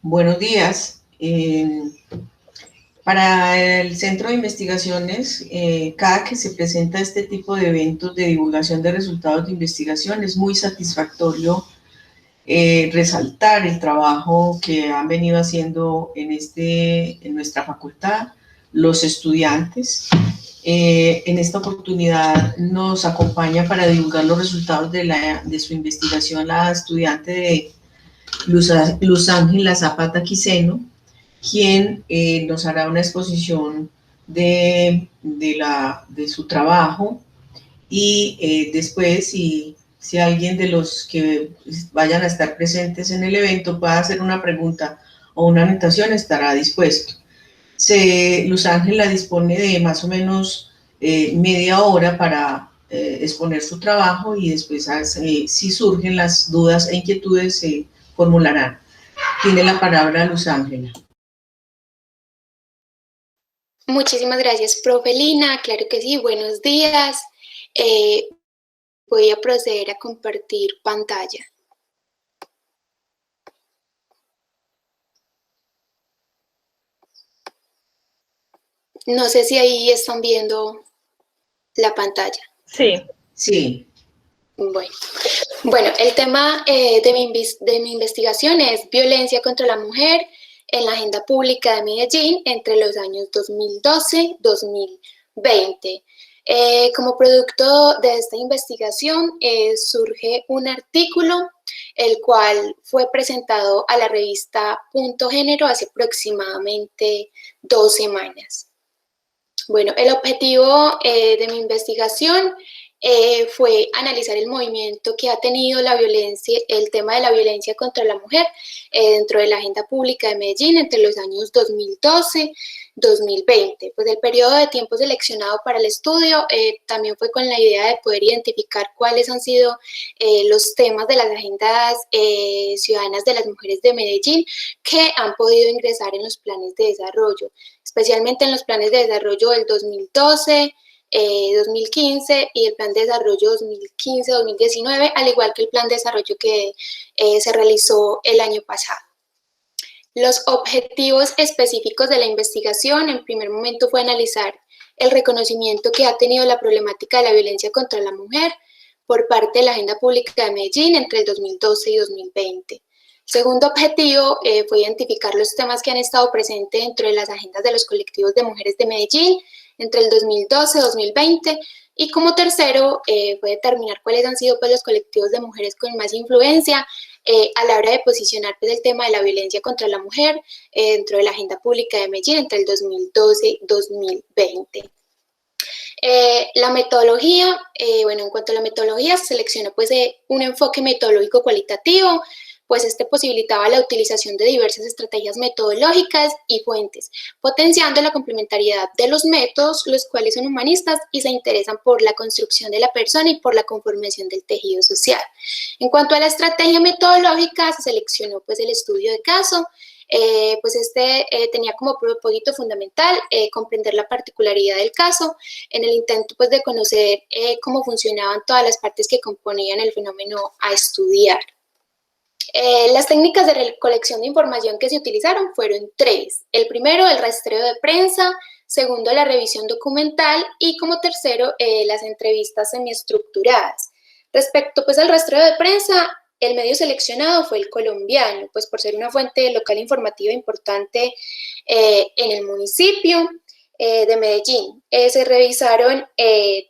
Buenos días. Para el Centro de Investigaciones, cada que se presenta este tipo de eventos de divulgación de resultados de investigación, es muy satisfactorio resaltar el trabajo que han venido haciendo en nuestra facultad los estudiantes. En esta oportunidad nos acompaña para divulgar los resultados de su investigación la estudiante de Luz Ángela Zapata Quiseno, quien nos hará una exposición de su trabajo y después, si alguien de los que vayan a estar presentes en el evento pueda hacer una pregunta o una anotación, estará dispuesto. Luz Ángela dispone de más o menos media hora para exponer su trabajo y después, si surgen las dudas e inquietudes, se formularán. Tiene la palabra Luz Ángela. Muchísimas gracias, profe Lina. Claro que sí, buenos días. Voy a proceder a compartir pantalla. No sé si ahí están viendo la pantalla. Sí. Sí. Bueno, el tema de mi investigación es violencia contra la mujer en la agenda pública de Medellín entre los años 2012-2020. Como producto de esta investigación surge un artículo, el cual fue presentado a la revista Punto Género hace aproximadamente 2 semanas. Bueno, el objetivo de mi investigación fue analizar el movimiento que ha tenido la violencia, el tema de la violencia contra la mujer dentro de la agenda pública de Medellín entre los años 2012-2020. Pues el periodo de tiempo seleccionado para el estudio también fue con la idea de poder identificar cuáles han sido los temas de las agendas ciudadanas de las mujeres de Medellín que han podido ingresar en los planes de desarrollo, especialmente en los planes de desarrollo del 2012, 2015 y el plan de desarrollo 2015-2019, al igual que el plan de desarrollo que se realizó el año pasado. Los objetivos específicos de la investigación, en primer momento, fue analizar el reconocimiento que ha tenido la problemática de la violencia contra la mujer por parte de la agenda pública de Medellín entre el 2012 y 2020. Segundo objetivo fue identificar los temas que han estado presentes dentro de las agendas de los colectivos de mujeres de Medellín entre el 2012-2020, y como tercero fue determinar cuáles han sido pues, los colectivos de mujeres con más influencia a la hora de posicionar pues, el tema de la violencia contra la mujer dentro de la agenda pública de Medellín entre el 2012-2020. La metodología, bueno, en cuanto a la metodología, se seleccionó pues, un enfoque metodológico cualitativo, pues este posibilitaba la utilización de diversas estrategias metodológicas y fuentes, potenciando la complementariedad de los métodos, los cuales son humanistas y se interesan por la construcción de la persona y por la conformación del tejido social. En cuanto a la estrategia metodológica, se seleccionó pues, el estudio de caso, pues tenía como propósito fundamental comprender la particularidad del caso en el intento pues, de conocer cómo funcionaban todas las partes que componían el fenómeno a estudiar. Las técnicas de recolección de información que se utilizaron fueron 3. El primero, el rastreo de prensa. Segundo, la revisión documental. Y como tercero, las entrevistas semiestructuradas. Respecto pues, al rastreo de prensa, el medio seleccionado fue el colombiano, pues por ser una fuente local informativa importante en el municipio de Medellín. Se revisaron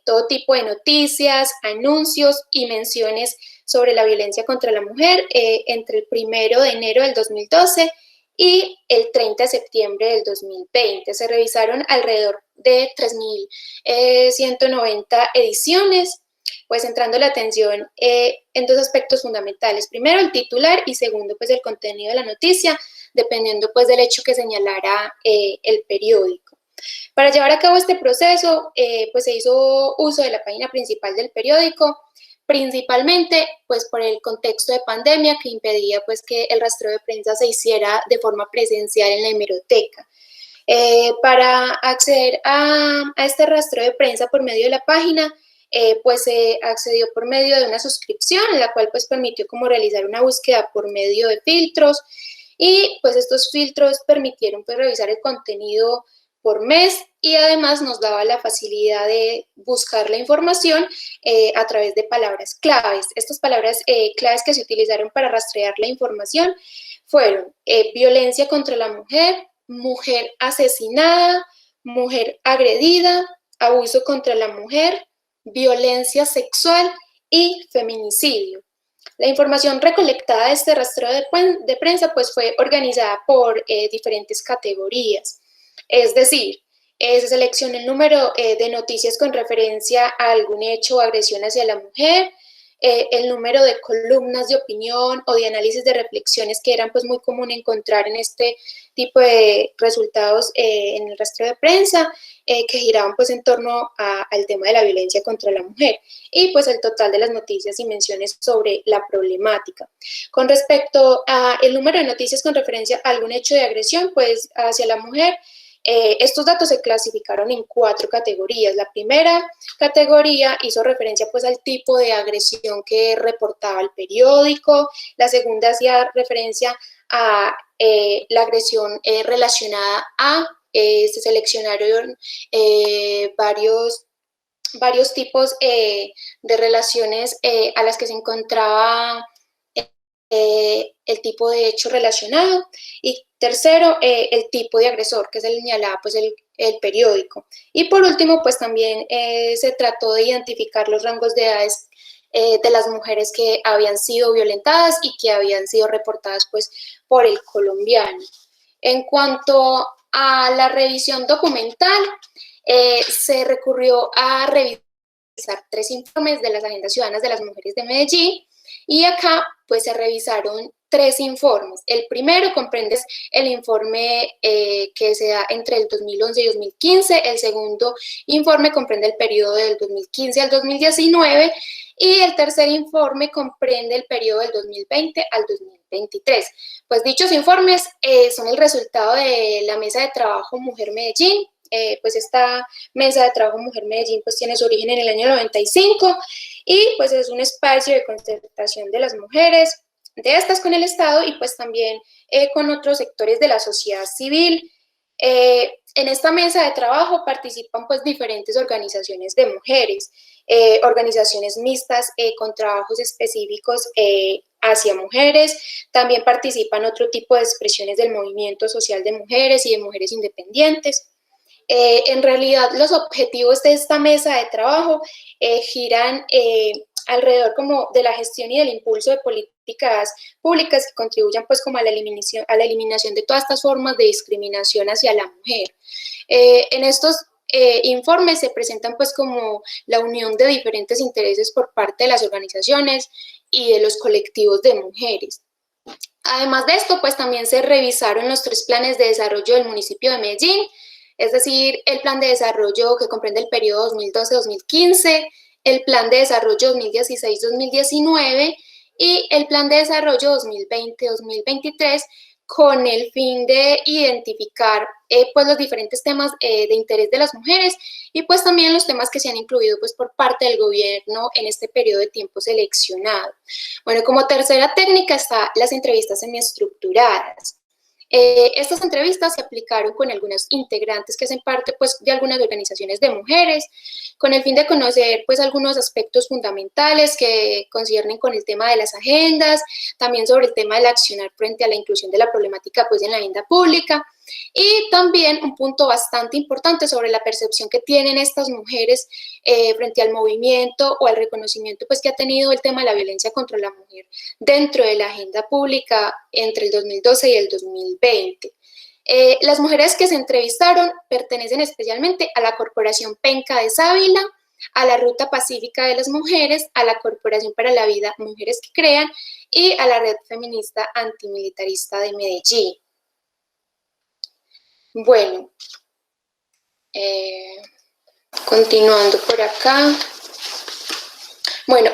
todo tipo de noticias, anuncios y menciones sobre la violencia contra la mujer entre el 1 de enero del 2012 y el 30 de septiembre del 2020. Se revisaron alrededor de 3.190 ediciones, pues centrando la atención en 2 aspectos fundamentales. Primero, el titular y segundo, pues el contenido de la noticia, dependiendo pues del hecho que señalara el periódico. Para llevar a cabo este proceso, pues se hizo uso de la página principal del periódico, principalmente pues por el contexto de pandemia que impedía pues que el rastreo de prensa se hiciera de forma presencial en la hemeroteca. Para acceder a este rastreo de prensa por medio de la página, pues se accedió por medio de una suscripción, la cual pues permitió como realizar una búsqueda por medio de filtros y pues estos filtros permitieron pues revisar el contenido por mes y además nos daba la facilidad de buscar la información a través de palabras claves. Estas palabras claves que se utilizaron para rastrear la información fueron violencia contra la mujer, mujer asesinada, mujer agredida, abuso contra la mujer, violencia sexual y feminicidio. La información recolectada de este rastreo de prensa pues, fue organizada por diferentes categorías. Es decir, se selecciona el número de noticias con referencia a algún hecho o agresión hacia la mujer, el número de columnas de opinión o de análisis de reflexiones que eran pues muy común encontrar en este tipo de resultados en el rastreo de prensa, que giraban pues en torno al tema de la violencia contra la mujer y pues el total de las noticias y menciones sobre la problemática. Con respecto al número de noticias con referencia a algún hecho de agresión pues hacia la mujer, estos datos se clasificaron en 4 categorías. La primera categoría hizo referencia pues al tipo de agresión que reportaba el periódico. La segunda hacía referencia a la agresión relacionada a, se seleccionaron varios tipos de relaciones a las que se encontraba el tipo de hecho relacionado, y tercero, el tipo de agresor, que se señalaba pues el periódico. Y por último, pues también se trató de identificar los rangos de edades de las mujeres que habían sido violentadas y que habían sido reportadas pues por el colombiano. En cuanto a la revisión documental, se recurrió a revisar 3 informes de las agendas ciudadanas de las mujeres de Medellín, y acá pues se revisaron 3 informes. El primero comprende el informe que se da entre el 2011 y 2015, el segundo informe comprende el periodo del 2015 al 2019 y el tercer informe comprende el periodo del 2020 al 2023. Pues dichos informes son el resultado de la Mesa de Trabajo Mujer Medellín. Pues esta Mesa de Trabajo Mujer Medellín pues tiene su origen en el año 95 y pues es un espacio de concertación de las mujeres, de estas con el Estado y pues también con otros sectores de la sociedad civil. En esta mesa de trabajo participan pues diferentes organizaciones de mujeres, organizaciones mixtas con trabajos específicos hacia mujeres, también participan otro tipo de expresiones del movimiento social de mujeres y de mujeres independientes. En realidad los objetivos de esta mesa de trabajo giran alrededor como de la gestión y del impulso de políticas públicas que contribuyan pues como a la eliminación de todas estas formas de discriminación hacia la mujer. En estos informes se presentan pues como la unión de diferentes intereses por parte de las organizaciones y de los colectivos de mujeres. Además de esto, pues también se revisaron los 3 planes de desarrollo del municipio de Medellín, es decir, el plan de desarrollo que comprende el periodo 2012-2015, el plan de desarrollo 2016-2019 y el plan de desarrollo 2020-2023, con el fin de identificar pues los diferentes temas de interés de las mujeres y pues también los temas que se han incluido pues por parte del gobierno en este periodo de tiempo seleccionado. Bueno, como tercera técnica está las entrevistas semiestructuradas. Estas entrevistas se aplicaron con algunos integrantes que hacen parte pues, de algunas organizaciones de mujeres, con el fin de conocer pues, algunos aspectos fundamentales que conciernen con el tema de las agendas, también sobre el tema del accionar frente a la inclusión de la problemática pues, en la agenda pública, y también un punto bastante importante sobre la percepción que tienen estas mujeres frente al movimiento o al reconocimiento pues, que ha tenido el tema de la violencia contra la mujer dentro de la agenda pública entre el 2012 y el 2020. Las mujeres que se entrevistaron pertenecen especialmente a la Corporación Penca de Sábila, a la Ruta Pacífica de las Mujeres, a la Corporación para la Vida Mujeres que Crean y a la Red Feminista Antimilitarista de Medellín. Bueno, continuando por acá. Bueno,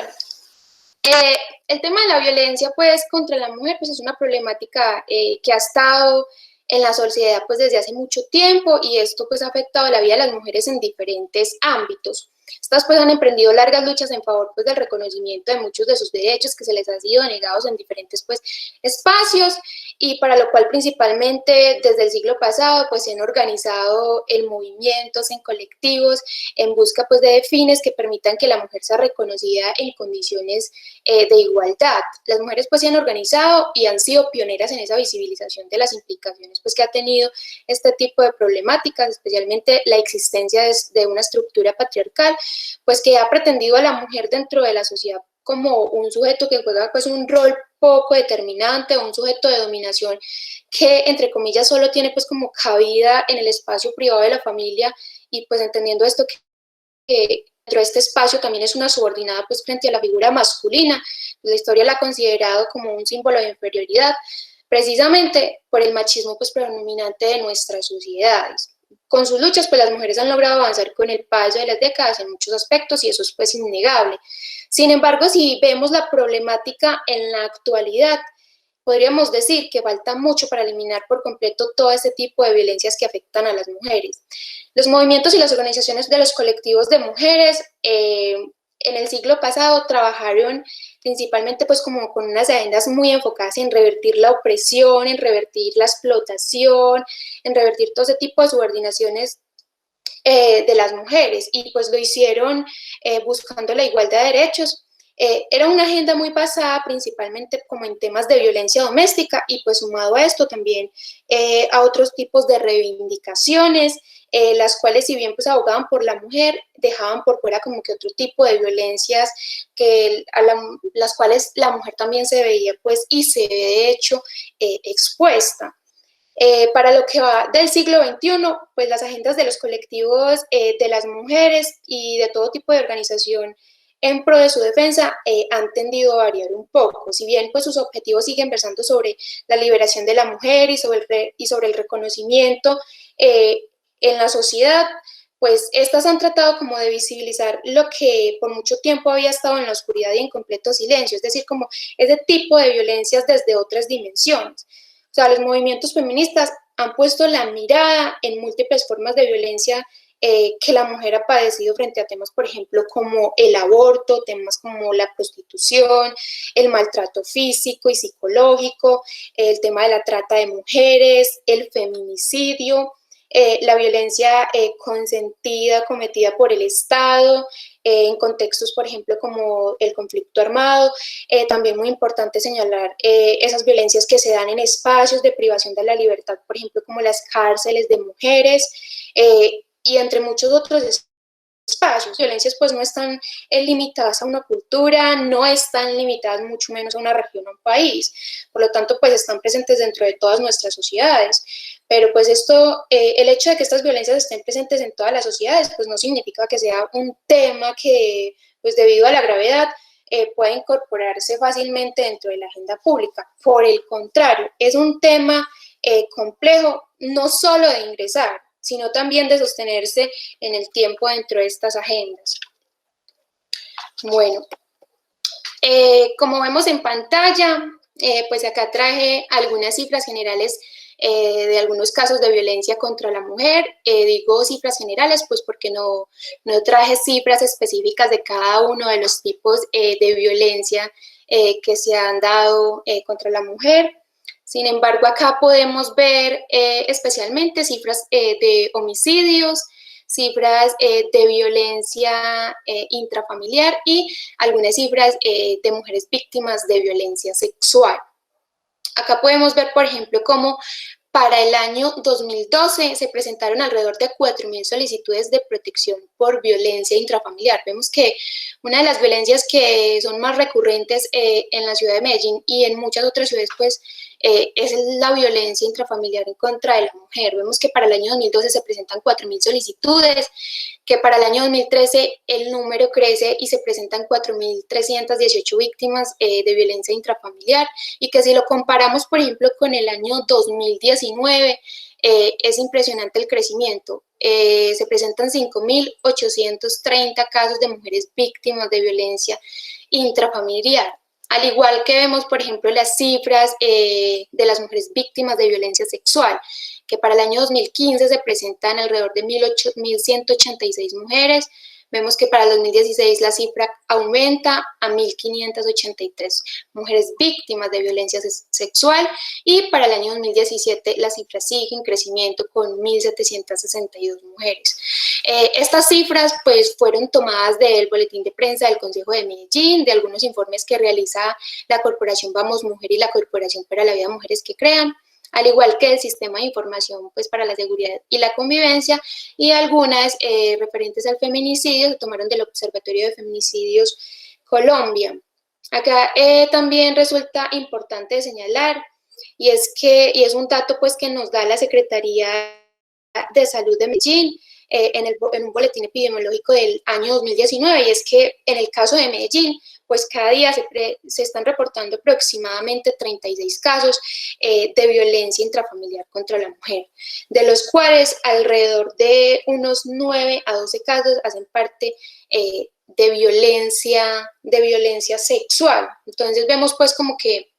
el tema de la violencia pues contra la mujer pues es una problemática que ha estado en la sociedad pues desde hace mucho tiempo, y esto pues ha afectado la vida de las mujeres en diferentes ámbitos. Estas pues han emprendido largas luchas en favor pues del reconocimiento de muchos de sus derechos que se les ha sido negados en diferentes pues espacios, y para lo cual principalmente desde el siglo pasado pues se han organizado en movimientos, en colectivos, en busca pues de fines que permitan que la mujer sea reconocida en condiciones de igualdad. Las mujeres pues se han organizado y han sido pioneras en esa visibilización de las implicaciones pues que ha tenido este tipo de problemáticas, especialmente la existencia de una estructura patriarcal pues que ha pretendido a la mujer dentro de la sociedad como un sujeto que juega pues un rol poco determinante, un sujeto de dominación que entre comillas solo tiene pues como cabida en el espacio privado de la familia, y pues entendiendo esto que dentro de este espacio también es una subordinada pues frente a la figura masculina. La historia la ha considerado como un símbolo de inferioridad, precisamente por el machismo pues predominante de nuestras sociedades. Con sus luchas, pues las mujeres han logrado avanzar con el paso de las décadas en muchos aspectos y eso es pues innegable. Sin embargo, si vemos la problemática en la actualidad, podríamos decir que falta mucho para eliminar por completo todo este tipo de violencias que afectan a las mujeres. Los movimientos y las organizaciones de los colectivos de mujeres en el siglo pasado trabajaron principalmente pues como con unas agendas muy enfocadas en revertir la opresión, en revertir la explotación, en revertir todo ese tipo de subordinaciones de las mujeres, y pues lo hicieron buscando la igualdad de derechos. Era una agenda muy basada principalmente como en temas de violencia doméstica y pues sumado a esto también a otros tipos de reivindicaciones, las cuales si bien pues abogaban por la mujer, dejaban por fuera como que otro tipo de violencias las cuales la mujer también se veía pues y se ve de hecho expuesta. Para lo que va del siglo XXI, pues las agendas de los colectivos de las mujeres y de todo tipo de organización en pro de su defensa han tendido a variar un poco. Si bien pues sus objetivos siguen versando sobre la liberación de la mujer y sobre el reconocimiento en la sociedad, pues estas han tratado como de visibilizar lo que por mucho tiempo había estado en la oscuridad y en completo silencio, es decir, como ese tipo de violencias desde otras dimensiones. O sea, los movimientos feministas han puesto la mirada en múltiples formas de violencia que la mujer ha padecido frente a temas, por ejemplo, como el aborto, temas como la prostitución, el maltrato físico y psicológico, el tema de la trata de mujeres, el feminicidio, la violencia consentida cometida por el Estado, en contextos, por ejemplo, como el conflicto armado. También muy importante señalar esas violencias que se dan en espacios de privación de la libertad, por ejemplo, como las cárceles de mujeres, y entre muchos otros espacios. Violencias pues no están limitadas a una cultura, no están limitadas mucho menos a una región o a un país, por lo tanto pues están presentes dentro de todas nuestras sociedades. Pero pues esto, el hecho de que estas violencias estén presentes en todas las sociedades pues no significa que sea un tema que pues debido a la gravedad pueda incorporarse fácilmente dentro de la agenda pública. Por el contrario, es un tema complejo no solo de ingresar, sino también de sostenerse en el tiempo dentro de estas agendas. Bueno, como vemos en pantalla, pues acá traje algunas cifras generales de algunos casos de violencia contra la mujer. Digo cifras generales pues porque no traje cifras específicas de cada uno de los tipos de violencia que se han dado contra la mujer. Sin embargo, acá podemos ver especialmente cifras de homicidios, cifras de violencia intrafamiliar y algunas cifras de mujeres víctimas de violencia sexual. Acá podemos ver, por ejemplo, cómo para el año 2012 se presentaron alrededor de 4.000 solicitudes de protección por violencia intrafamiliar. Vemos que una de las violencias que son más recurrentes en la ciudad de Medellín y en muchas otras ciudades, pues, es la violencia intrafamiliar en contra de la mujer. Vemos que para el año 2012 se presentan 4.000 solicitudes, que para el año 2013 el número crece y se presentan 4.318 víctimas de violencia intrafamiliar, y que si lo comparamos, por ejemplo, con el año 2019, es impresionante el crecimiento. Se presentan 5.830 casos de mujeres víctimas de violencia intrafamiliar. Al igual que vemos, por ejemplo, las cifras de las mujeres víctimas de violencia sexual, que para el año 2015 se presentan alrededor de 1.186 mujeres. Vemos que para el 2016 la cifra aumenta a 1.583 mujeres víctimas de violencia sexual y para el año 2017 la cifra sigue en crecimiento con 1.762 mujeres. Estas cifras pues fueron tomadas del boletín de prensa del Consejo de Medellín, de algunos informes que realiza la Corporación Vamos Mujer y la Corporación para la Vida Mujeres que Crean, al igual que el Sistema de Información pues, para la Seguridad y la Convivencia, y algunas referentes al feminicidio se tomaron del Observatorio de Feminicidios Colombia. Acá también resulta importante señalar, y es un dato pues, que nos da la Secretaría de Salud de Medellín, en un boletín epidemiológico del año 2019, y es que en el caso de Medellín, pues cada día se están reportando aproximadamente 36 casos de violencia intrafamiliar contra la mujer, de los cuales alrededor de unos 9 a 12 casos hacen parte de violencia sexual. Entonces vemos pues como que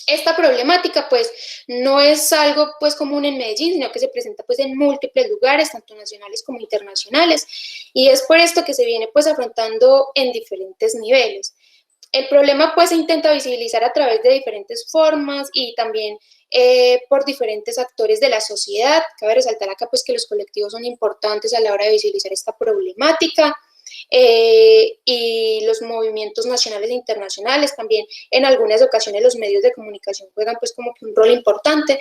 esta problemática pues no es algo pues común en Medellín, sino que se presenta pues en múltiples lugares, tanto nacionales como internacionales, y es por esto que se viene pues afrontando en diferentes niveles. El problema pues se intenta visibilizar a través de diferentes formas y también por diferentes actores de la sociedad. Cabe resaltar acá pues que los colectivos son importantes a la hora de visibilizar esta problemática. Y los movimientos nacionales e internacionales también. En algunas ocasiones los medios de comunicación juegan pues como que un rol importante,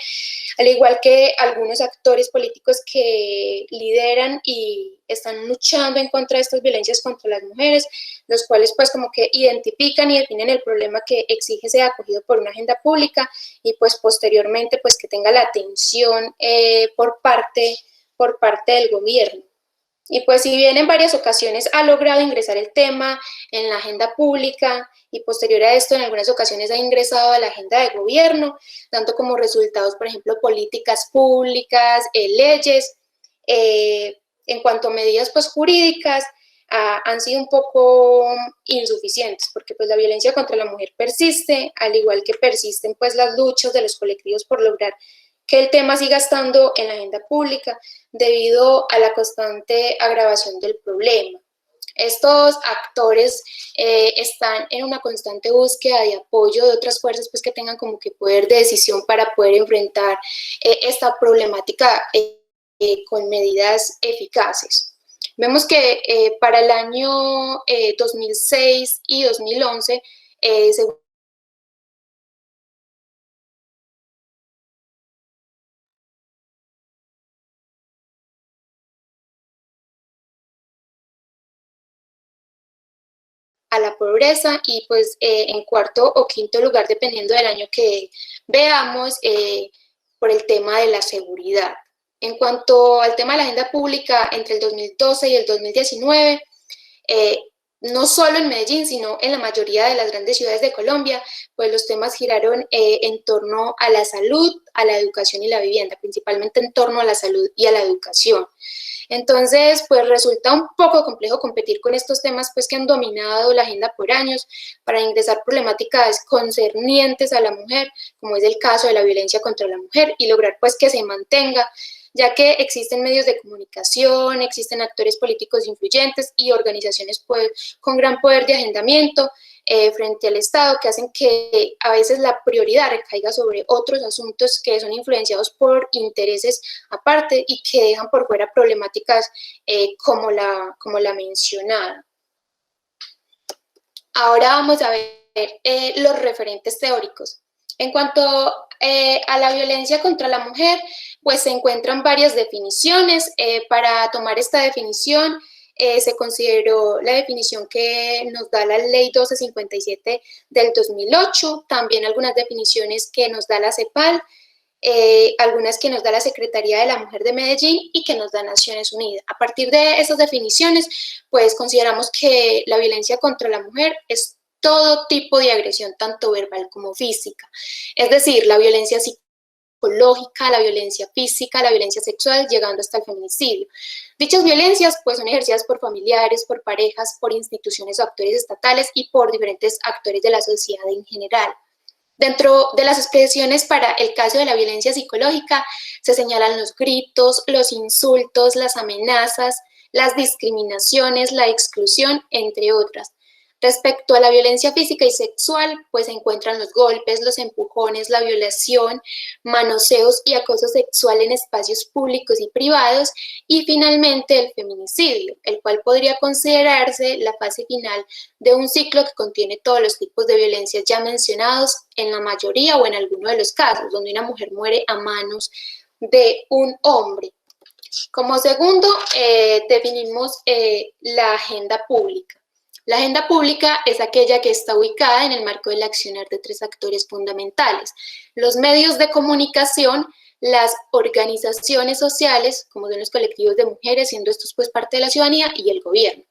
al igual que algunos actores políticos que lideran y están luchando en contra de estas violencias contra las mujeres, los cuales pues como que identifican y definen el problema que exige ser acogido por una agenda pública y pues posteriormente pues que tenga la atención por parte del gobierno. Y pues si bien en varias ocasiones ha logrado ingresar el tema en la agenda pública y posterior a esto en algunas ocasiones ha ingresado a la agenda de gobierno, dando como resultados, por ejemplo, políticas públicas, leyes, en cuanto a medidas pues jurídicas, han sido un poco insuficientes, porque pues la violencia contra la mujer persiste, al igual que persisten pues las luchas de los colectivos por lograr que el tema siga estando en la agenda pública debido a la constante agravación del problema. Estos actores están en una constante búsqueda de apoyo de otras fuerzas pues, que tengan como que poder de decisión para poder enfrentar esta problemática con medidas eficaces. Vemos que para el año 2006 y 2011, según a la pobreza y pues en cuarto o quinto lugar, dependiendo del año que veamos, por el tema de la seguridad. En cuanto al tema de la agenda pública, entre el 2012 y el 2019, no solo en Medellín, sino en la mayoría de las grandes ciudades de Colombia, pues los temas giraron en torno a la salud, a la educación y la vivienda, principalmente en torno a la salud y a la educación. Entonces, pues resulta un poco complejo competir con estos temas pues que han dominado la agenda por años para ingresar problemáticas concernientes a la mujer, como es el caso de la violencia contra la mujer, y lograr pues que se mantenga, ya que existen medios de comunicación, existen actores políticos influyentes y organizaciones pues, con gran poder de agendamiento frente al Estado, que hacen que a veces la prioridad recaiga sobre otros asuntos que son influenciados por intereses aparte y que dejan por fuera problemáticas como la mencionada. Ahora vamos a ver los referentes teóricos. En cuanto a la violencia contra la mujer, pues se encuentran varias definiciones. Para tomar esta definición, se consideró la definición que nos da la Ley 1257 del 2008, también algunas definiciones que nos da la CEPAL, algunas que nos da la Secretaría de la Mujer de Medellín y que nos da Naciones Unidas. A partir de esas definiciones, pues consideramos que la violencia contra la mujer es todo tipo de agresión, tanto verbal como física. Es decir, la violencia psicológica, la violencia física, la violencia sexual, llegando hasta el feminicidio. Dichas violencias pues, son ejercidas por familiares, por parejas, por instituciones o actores estatales y por diferentes actores de la sociedad en general. Dentro de las expresiones para el caso de la violencia psicológica se señalan los gritos, los insultos, las amenazas, las discriminaciones, la exclusión, entre otras. Respecto a la violencia física y sexual, pues se encuentran los golpes, los empujones, la violación, manoseos y acoso sexual en espacios públicos y privados, y finalmente el feminicidio, el cual podría considerarse la fase final de un ciclo que contiene todos los tipos de violencias ya mencionados en la mayoría o en alguno de los casos, donde una mujer muere a manos de un hombre. Como segundo, definimos la agenda pública. La agenda pública es aquella que está ubicada en el marco del accionar de tres actores fundamentales: los medios de comunicación, las organizaciones sociales, como son los colectivos de mujeres, siendo estos pues parte de la ciudadanía, y el gobierno.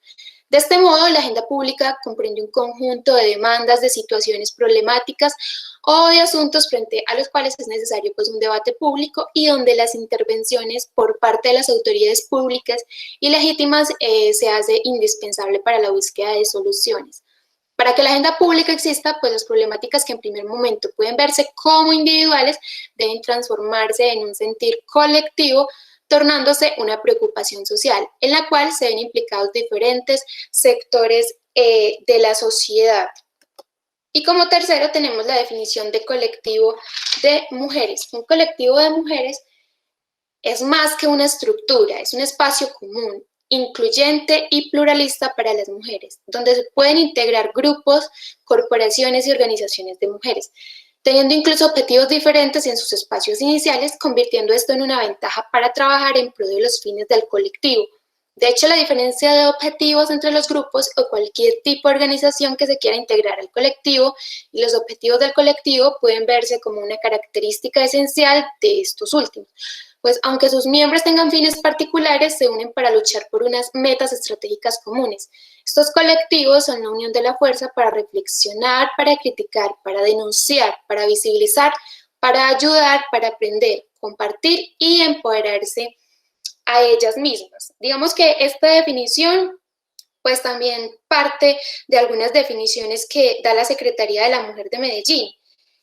De este modo, la agenda pública comprende un conjunto de demandas, de situaciones problemáticas o de asuntos frente a los cuales es necesario pues un debate público, y donde las intervenciones por parte de las autoridades públicas y legítimas se hace indispensable para la búsqueda de soluciones. Para que la agenda pública exista, pues las problemáticas que en primer momento pueden verse como individuales deben transformarse en un sentir colectivo, tornándose una preocupación social, en la cual se ven implicados diferentes sectores de la sociedad. Y como tercero tenemos la definición de colectivo de mujeres. Un colectivo de mujeres es más que una estructura, es un espacio común, incluyente y pluralista para las mujeres, donde se pueden integrar grupos, corporaciones y organizaciones de mujeres, teniendo incluso objetivos diferentes en sus espacios iniciales, convirtiendo esto en una ventaja para trabajar en pro de los fines del colectivo. De hecho, la diferencia de objetivos entre los grupos o cualquier tipo de organización que se quiera integrar al colectivo y los objetivos del colectivo pueden verse como una característica esencial de estos últimos, pues aunque sus miembros tengan fines particulares, se unen para luchar por unas metas estratégicas comunes. Estos colectivos son la unión de la fuerza para reflexionar, para criticar, para denunciar, para visibilizar, para ayudar, para aprender, compartir y empoderarse a ellas mismas. Digamos que esta definición pues también parte de algunas definiciones que da la Secretaría de la Mujer de Medellín.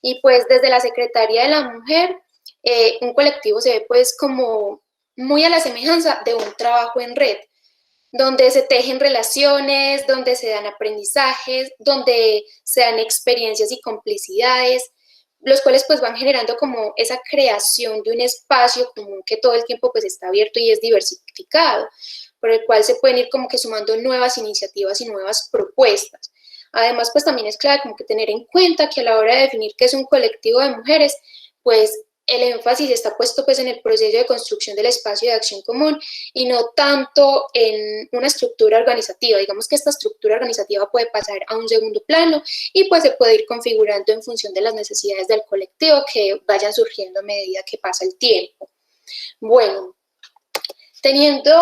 Y pues desde la Secretaría de la Mujer, un colectivo se ve pues como muy a la semejanza de un trabajo en red, donde se tejen relaciones, donde se dan aprendizajes, donde se dan experiencias y complicidades, los cuales pues van generando como esa creación de un espacio común que todo el tiempo pues está abierto y es diversificado, por el cual se pueden ir como que sumando nuevas iniciativas y nuevas propuestas. Además, pues también es clave como que tener en cuenta que a la hora de definir qué es un colectivo de mujeres, pues el énfasis está puesto pues en el proceso de construcción del espacio de acción común y no tanto en una estructura organizativa. Digamos que esta estructura organizativa puede pasar a un segundo plano y pues se puede ir configurando en función de las necesidades del colectivo que vayan surgiendo a medida que pasa el tiempo. Bueno, teniendo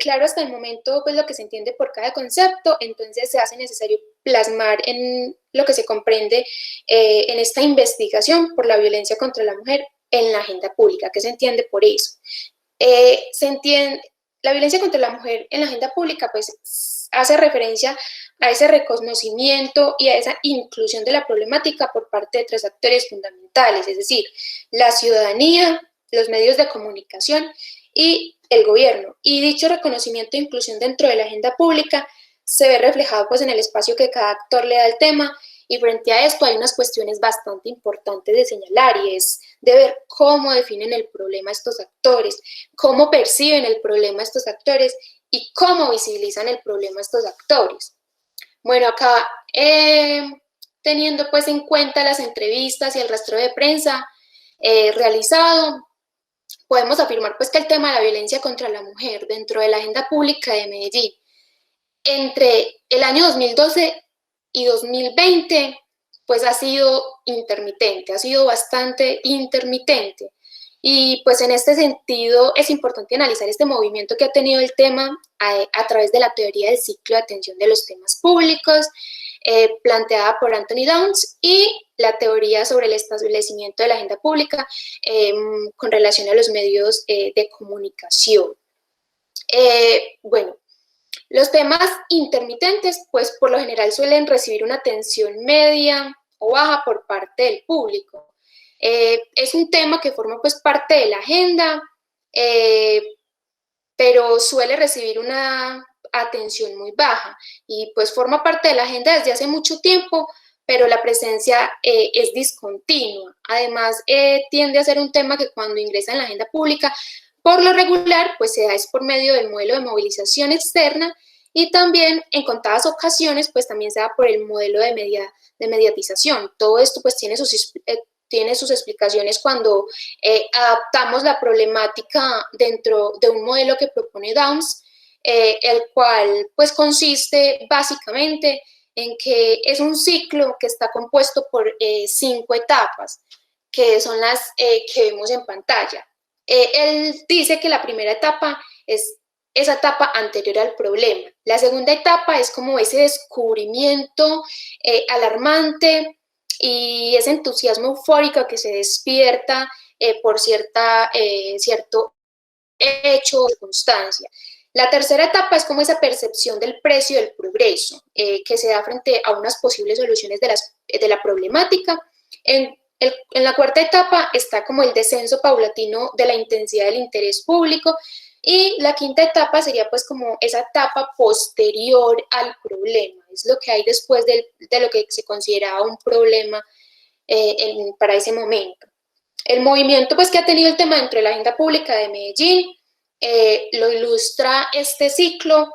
claro hasta el momento pues lo que se entiende por cada concepto, entonces se hace necesario plasmar en lo que se comprende en esta investigación por la violencia contra la mujer en la agenda pública. ¿Qué se entiende por eso? La violencia contra la mujer en la agenda pública pues hace referencia a ese reconocimiento y a esa inclusión de la problemática por parte de tres actores fundamentales, es decir, la ciudadanía, los medios de comunicación y el gobierno. Y dicho reconocimiento e inclusión dentro de la agenda pública se ve reflejado pues en el espacio que cada actor le da al tema, y frente a esto hay unas cuestiones bastante importantes de señalar, y es de ver cómo definen el problema estos actores, cómo perciben el problema estos actores y cómo visibilizan el problema estos actores. Bueno, acá teniendo pues en cuenta las entrevistas y el rastreo de prensa realizado, podemos afirmar pues que el tema de la violencia contra la mujer dentro de la agenda pública de Medellín entre el año 2012 y 2020 pues ha sido intermitente, ha sido bastante intermitente. Y pues en este sentido es importante analizar este movimiento que ha tenido el tema a través de la teoría del ciclo de atención de los temas públicos, planteada por Anthony Downs, y la teoría sobre el establecimiento de la agenda pública con relación a los medios de comunicación. Bueno, los temas intermitentes, pues por lo general suelen recibir una atención media o baja por parte del público. Es un tema que forma pues parte de la agenda, pero suele recibir una atención muy baja y pues forma parte de la agenda desde hace mucho tiempo, pero la presencia es discontinua. Además, tiende a ser un tema que cuando ingresa en la agenda pública, por lo regular, pues se da es por medio del modelo de movilización externa y también en contadas ocasiones, pues también se da por el modelo de mediatización. Todo esto pues tiene sus explicaciones cuando adaptamos la problemática dentro de un modelo que propone Downs, el cual pues consiste básicamente en que es un ciclo que está compuesto por 5 etapas, que son las que vemos en pantalla. Él dice que la primera etapa es esa etapa anterior al problema. La segunda etapa es como ese descubrimiento alarmante y ese entusiasmo eufórico que se despierta por cierto hecho o circunstancia. La tercera etapa es como esa percepción del precio del progreso que se da frente a unas posibles soluciones de la problemática. En la cuarta etapa está como el descenso paulatino de la intensidad del interés público y la quinta etapa sería pues como esa etapa posterior al problema, es lo que hay después de lo que se consideraba un problema para ese momento. El movimiento pues que ha tenido el tema dentro de la agenda pública de Medellín lo ilustra este ciclo,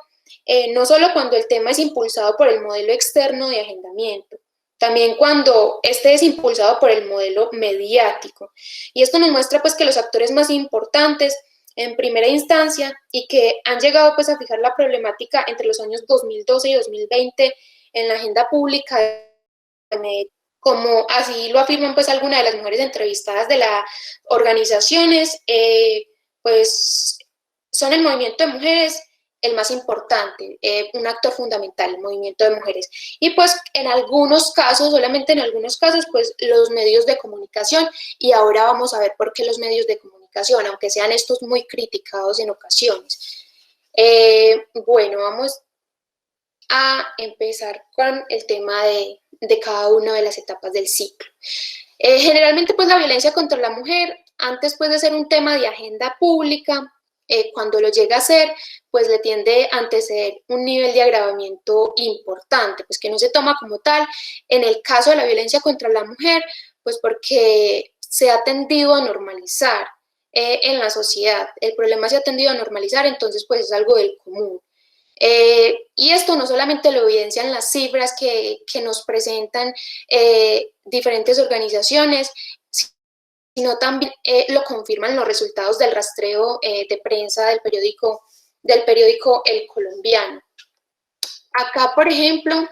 no solo cuando el tema es impulsado por el modelo externo de agendamiento, también cuando este es impulsado por el modelo mediático. Y esto nos muestra pues que los actores más importantes en primera instancia y que han llegado pues a fijar la problemática entre los años 2012 y 2020 en la agenda pública de Medellín, como así lo afirman pues algunas de las mujeres entrevistadas de las organizaciones, pues son el movimiento de mujeres el más importante, un actor fundamental, el movimiento de mujeres. Y pues en algunos casos, solamente en algunos casos, pues los medios de comunicación, y ahora vamos a ver por qué los medios de comunicación, aunque sean estos muy criticados en ocasiones. Bueno, vamos a empezar con el tema de cada una de las etapas del ciclo. Generalmente pues la violencia contra la mujer, antes pues de ser un tema de agenda pública, cuando lo llega a ser, pues le tiende a anteceder un nivel de agravamiento importante, pues que no se toma como tal. En el caso de la violencia contra la mujer, pues porque se ha tendido a normalizar en la sociedad. El problema se ha tendido a normalizar, entonces pues es algo del común. Y esto no solamente lo evidencian las cifras que nos presentan diferentes organizaciones, sino también lo confirman los resultados del rastreo de prensa del periódico El Colombiano. Acá, por ejemplo,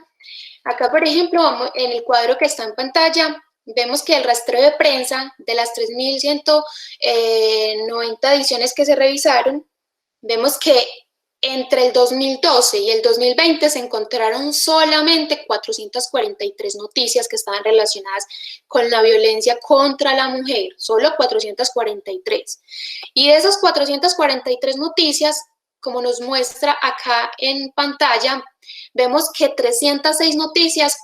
vamos, en el cuadro que está en pantalla, vemos que el rastreo de prensa de las 3.190 ediciones que se revisaron, vemos que entre el 2012 y el 2020 se encontraron solamente 443 noticias que estaban relacionadas con la violencia contra la mujer, solo 443. Y de esas 443 noticias, como nos muestra acá en pantalla, vemos que 306 noticias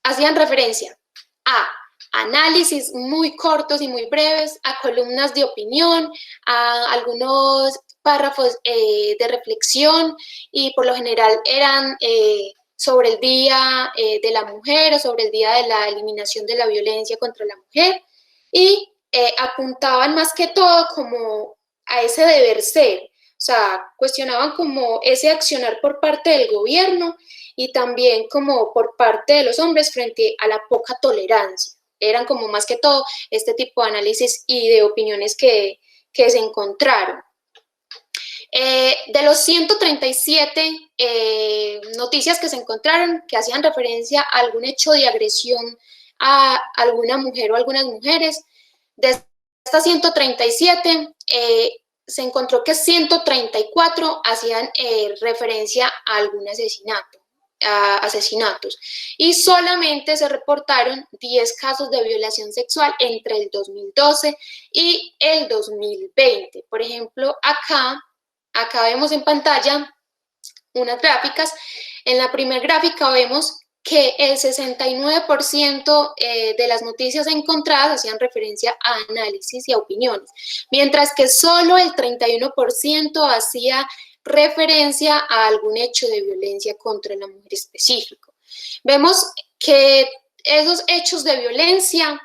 hacían referencia a análisis muy cortos y muy breves, a columnas de opinión, a algunos párrafos de reflexión y por lo general eran sobre el Día de la Mujer o sobre el Día de la Eliminación de la Violencia contra la Mujer y apuntaban más que todo como a ese deber ser, o sea, cuestionaban como ese accionar por parte del gobierno y también como por parte de los hombres frente a la poca tolerancia. Eran como más que todo este tipo de análisis y de opiniones que se encontraron. De los 137 noticias que se encontraron que hacían referencia a algún hecho de agresión a alguna mujer o algunas mujeres, de estas 137 se encontró que 134 hacían referencia a algún asesinato. A asesinatos y solamente se reportaron 10 casos de violación sexual entre el 2012 y el 2020. Por ejemplo, acá vemos en pantalla unas gráficas. En la primera gráfica vemos que el 69% de las noticias encontradas hacían referencia a análisis y a opiniones, mientras que solo el 31% hacía referencia a algún hecho de violencia contra la mujer específico. Vemos que esos hechos de violencia,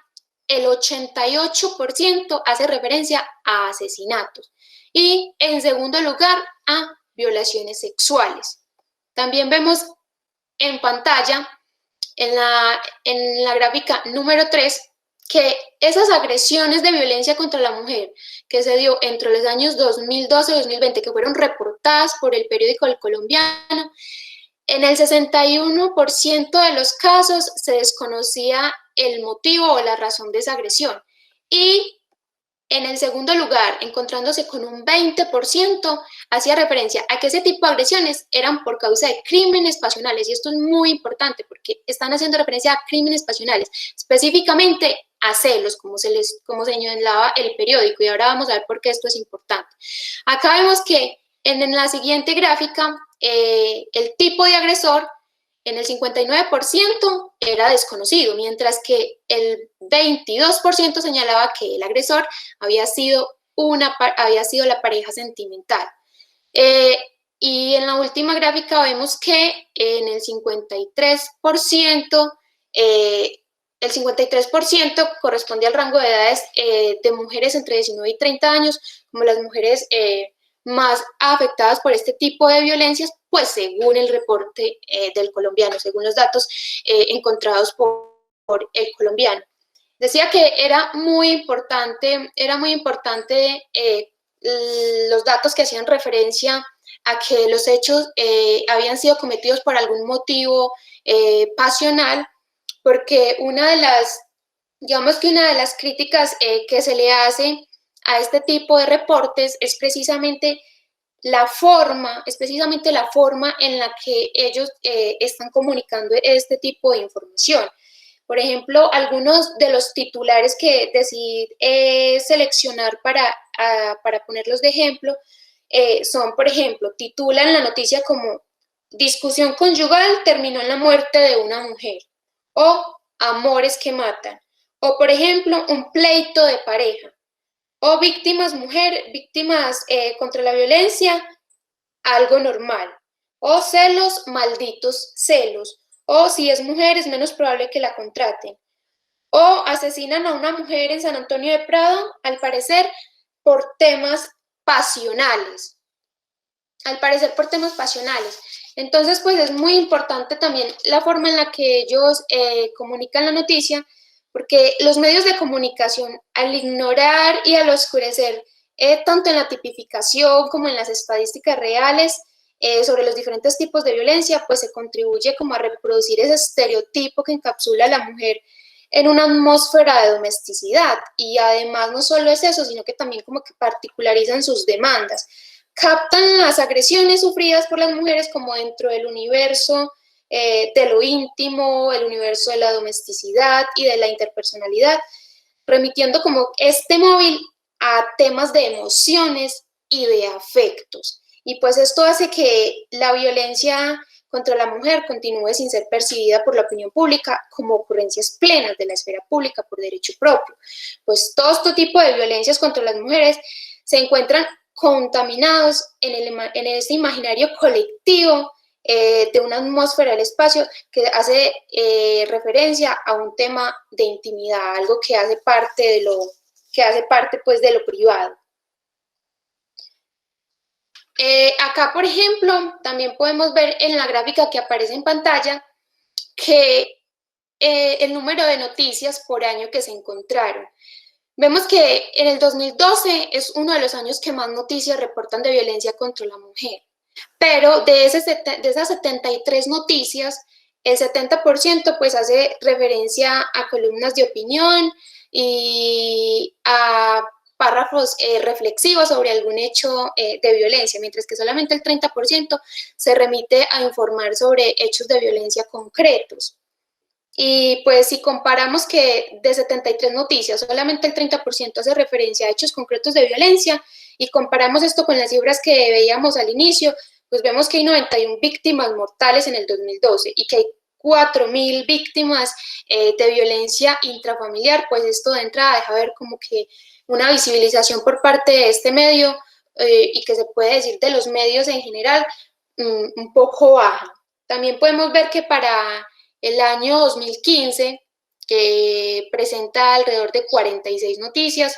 el 88% hace referencia a asesinatos y, en segundo lugar, a violaciones sexuales. También vemos en pantalla, en la gráfica número 3, que esas agresiones de violencia contra la mujer que se dio entre los años 2012 y 2020, que fueron reportadas por el periódico El Colombiano, en el 61% de los casos se desconocía el motivo o la razón de esa agresión. Y en el segundo lugar, encontrándose con un 20%, hacía referencia a que ese tipo de agresiones eran por causa de crímenes pasionales. Y esto es muy importante porque están haciendo referencia a crímenes pasionales, específicamente a celos, como señalaba el periódico. Y ahora vamos a ver por qué esto es importante. Acá vemos que en la siguiente gráfica, el tipo de agresor en el 59% era desconocido, mientras que el 22% señalaba que el agresor había sido la pareja sentimental. Y en la última gráfica vemos que en el 53%, el 53% corresponde al rango de edades de mujeres entre 19 y 30 años, como las mujeres más afectadas por este tipo de violencias, pues según el reporte del colombiano, según los datos encontrados por el colombiano. Decía que era muy importante los datos que hacían referencia a que los hechos habían sido cometidos por algún motivo pasional, porque una de las críticas que se le hace a este tipo de reportes es precisamente la forma en la que ellos están comunicando este tipo de información. Por ejemplo, algunos de los titulares que decidí seleccionar para ponerlos de ejemplo son, por ejemplo, titulan la noticia como discusión conyugal terminó en la muerte de una mujer, o amores que matan, o por ejemplo, un pleito de pareja, o víctimas contra la violencia, algo normal, o celos, malditos celos, o si es mujer es menos probable que la contraten, o asesinan a una mujer en San Antonio de Prado, al parecer por temas pasionales. Entonces, pues es muy importante también la forma en la que ellos comunican la noticia, porque los medios de comunicación, al ignorar y al oscurecer, tanto en la tipificación como en las estadísticas reales sobre los diferentes tipos de violencia, pues se contribuye como a reproducir ese estereotipo que encapsula a la mujer en una atmósfera de domesticidad. Y además no solo es eso, sino que también como que particularizan sus demandas. Captan las agresiones sufridas por las mujeres como dentro del universo de lo íntimo, el universo de la domesticidad y de la interpersonalidad, remitiendo como este móvil a temas de emociones y de afectos. Y pues esto hace que la violencia contra la mujer continúe sin ser percibida por la opinión pública como ocurrencias plenas de la esfera pública por derecho propio. Pues todo este tipo de violencias contra las mujeres se encuentran contaminados en este imaginario colectivo de una atmósfera del espacio que hace referencia a un tema de intimidad, algo que hace parte pues de lo privado. Acá, por ejemplo, también podemos ver en la gráfica que aparece en pantalla que el número de noticias por año que se encontraron. Vemos que en el 2012 es uno de los años que más noticias reportan de violencia contra la mujer, pero de esas 73 noticias, el 70% pues hace referencia a columnas de opinión y a párrafos reflexivos sobre algún hecho de violencia, mientras que solamente el 30% se remite a informar sobre hechos de violencia concretos. Y pues si comparamos que de 73 noticias, solamente el 30% hace referencia a hechos concretos de violencia, y comparamos esto con las cifras que veíamos al inicio, pues vemos que hay 91 víctimas mortales en el 2012 y que hay 4.000 víctimas de violencia intrafamiliar, pues esto de entrada deja ver como que una visibilización por parte de este medio y que se puede decir de los medios en general un poco baja. También podemos ver que para el año 2015, que presenta alrededor de 46 noticias,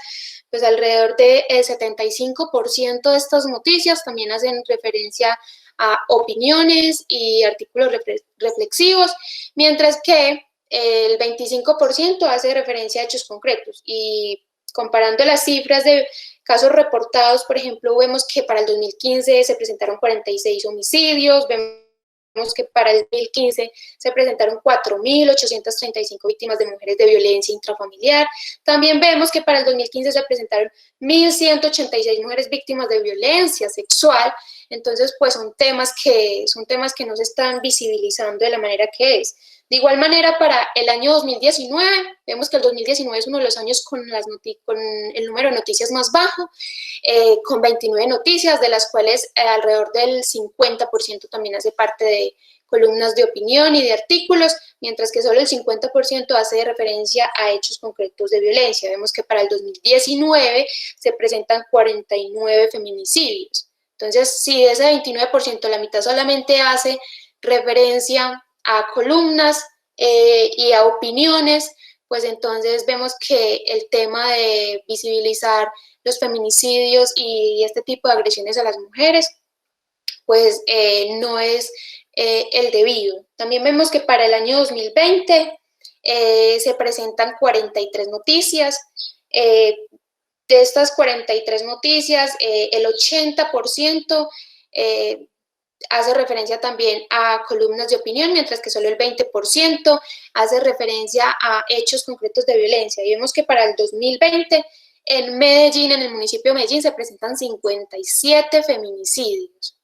pues alrededor del 75% de estas noticias también hacen referencia a opiniones y artículos reflexivos, mientras que el 25% hace referencia a hechos concretos. Y comparando las cifras de casos reportados, por ejemplo, vemos que para el 2015 se presentaron 46 homicidios, vemos que para el 2015 se presentaron 4.835 víctimas de mujeres de violencia intrafamiliar. También vemos que para el 2015 se presentaron 1.186 mujeres víctimas de violencia sexual. Entonces, pues son temas que no se están visibilizando de la manera que es. De igual manera, para el año 2019, vemos que el 2019 es uno de los años con el número de noticias más bajo, con 29 noticias, de las cuales alrededor del 50% también hace parte de columnas de opinión y de artículos, mientras que solo el 50% hace referencia a hechos concretos de violencia. Vemos que para el 2019 se presentan 49 feminicidios. Entonces, si de ese 29% la mitad solamente hace referencia a columnas y a opiniones, pues entonces vemos que el tema de visibilizar los feminicidios y este tipo de agresiones a las mujeres, pues no es el debido. También vemos que para el año 2020 se presentan 43 noticias. De estas 43 noticias, el 80% hace referencia también a columnas de opinión, mientras que solo el 20% hace referencia a hechos concretos de violencia. Y vemos que para el 2020, en Medellín, en el municipio de Medellín, se presentan 57 feminicidios.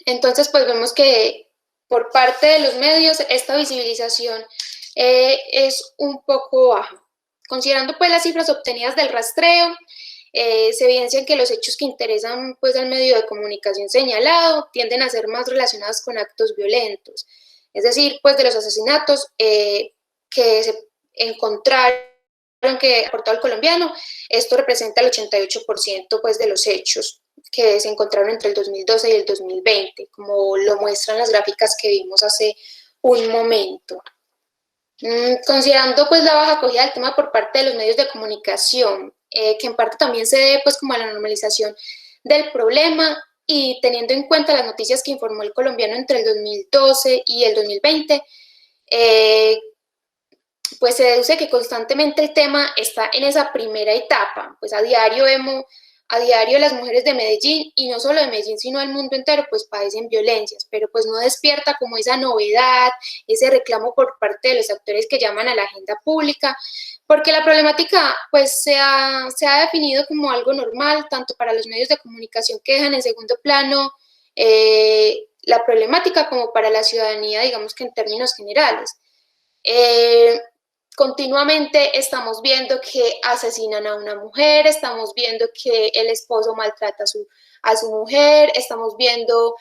Entonces, pues vemos que por parte de los medios esta visibilización es un poco baja. Considerando pues las cifras obtenidas del rastreo, se evidencian que los hechos que interesan pues al medio de comunicación señalado tienden a ser más relacionados con actos violentos, es decir, pues de los asesinatos que se encontraron que aportó el colombiano, esto representa el 88% pues de los hechos que se encontraron entre el 2012 y el 2020, como lo muestran las gráficas que vimos hace un momento. Considerando pues la baja acogida del tema por parte de los medios de comunicación, que en parte también se debe pues como a la normalización del problema y teniendo en cuenta las noticias que informó el colombiano entre el 2012 y el 2020, pues se deduce que constantemente el tema está en esa primera etapa, pues a diario las mujeres de Medellín, y no solo de Medellín, sino del mundo entero, pues padecen violencias, pero pues no despierta como esa novedad, ese reclamo por parte de los actores que llaman a la agenda pública, porque la problemática pues se ha definido como algo normal, tanto para los medios de comunicación que dejan en segundo plano la problemática, como para la ciudadanía, digamos que en términos generales. Continuamente estamos viendo que asesinan a una mujer, estamos viendo que el esposo maltrata a su mujer, estamos viendo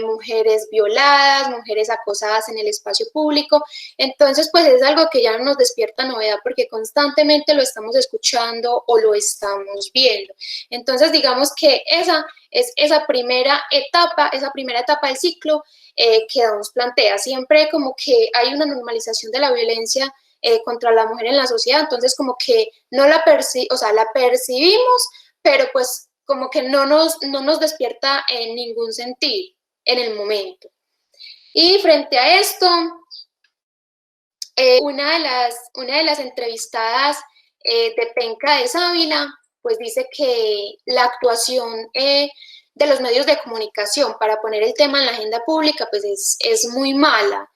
mujeres violadas, mujeres acosadas en el espacio público. Entonces, pues es algo que ya no nos despierta novedad porque constantemente lo estamos escuchando o lo estamos viendo. Entonces, digamos que esa es esa primera etapa del ciclo que nos plantea. Siempre como que hay una normalización de la violencia contra la mujer en la sociedad, entonces como que no la percibimos, pero pues como que no nos despierta en ningún sentido en el momento. Y frente a esto, una de las entrevistadas de Penca de Sávila, pues dice que la actuación de los medios de comunicación para poner el tema en la agenda pública pues es muy mala.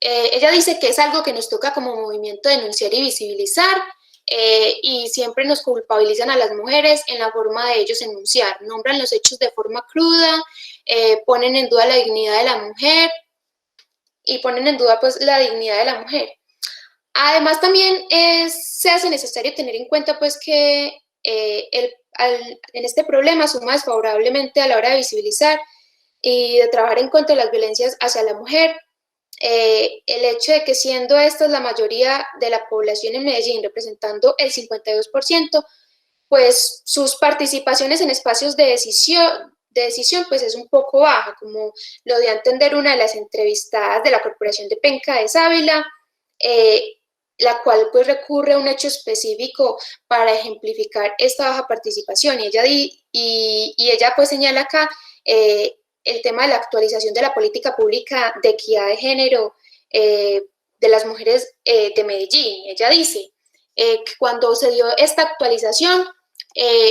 Ella dice que es algo que nos toca como movimiento denunciar y visibilizar, y siempre nos culpabilizan a las mujeres en la forma de ellos enunciar, nombran los hechos de forma cruda, ponen en duda la dignidad de la mujer y ponen en duda pues la dignidad de la mujer. Además también se hace necesario tener en cuenta pues que en este problema suma desfavorablemente a la hora de visibilizar y de trabajar en contra de las violencias hacia la mujer, el hecho de que siendo esta la mayoría de la población en Medellín, representando el 52%, pues sus participaciones en espacios de decisión pues es un poco baja, como lo dio a entender una de las entrevistadas de la Corporación de Penca de Sávila, eh, la cual pues recurre a un hecho específico para ejemplificar esta baja participación, y ella pues señala acá el tema de la actualización de la política pública de equidad de género de las mujeres de Medellín. Ella dice que cuando se dio esta actualización,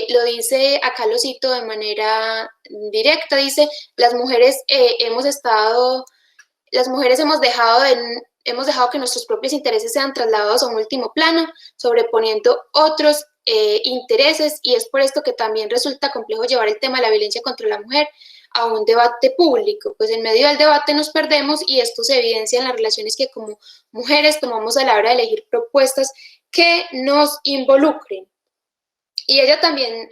lo dice, acá lo cito de manera directa, dice, las mujeres hemos dejado que nuestros propios intereses sean trasladados a un último plano, sobreponiendo otros intereses, y es por esto que también resulta complejo llevar el tema de la violencia contra la mujer a un debate público, pues en medio del debate nos perdemos, y esto se evidencia en las relaciones que como mujeres tomamos a la hora de elegir propuestas que nos involucren. Y ella también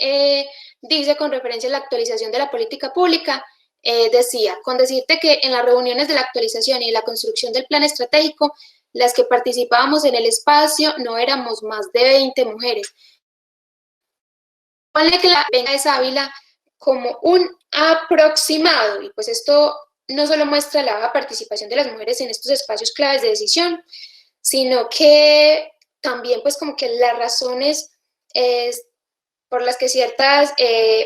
dice, con referencia a la actualización de la política pública, decía, con decirte que en las reuniones de la actualización y la construcción del plan estratégico, las que participábamos en el espacio no éramos más de 20 mujeres. Ponle que la venga de Ávila como un aproximado, y pues esto no solo muestra la baja participación de las mujeres en estos espacios claves de decisión, sino que también pues como que las razones por las que ciertas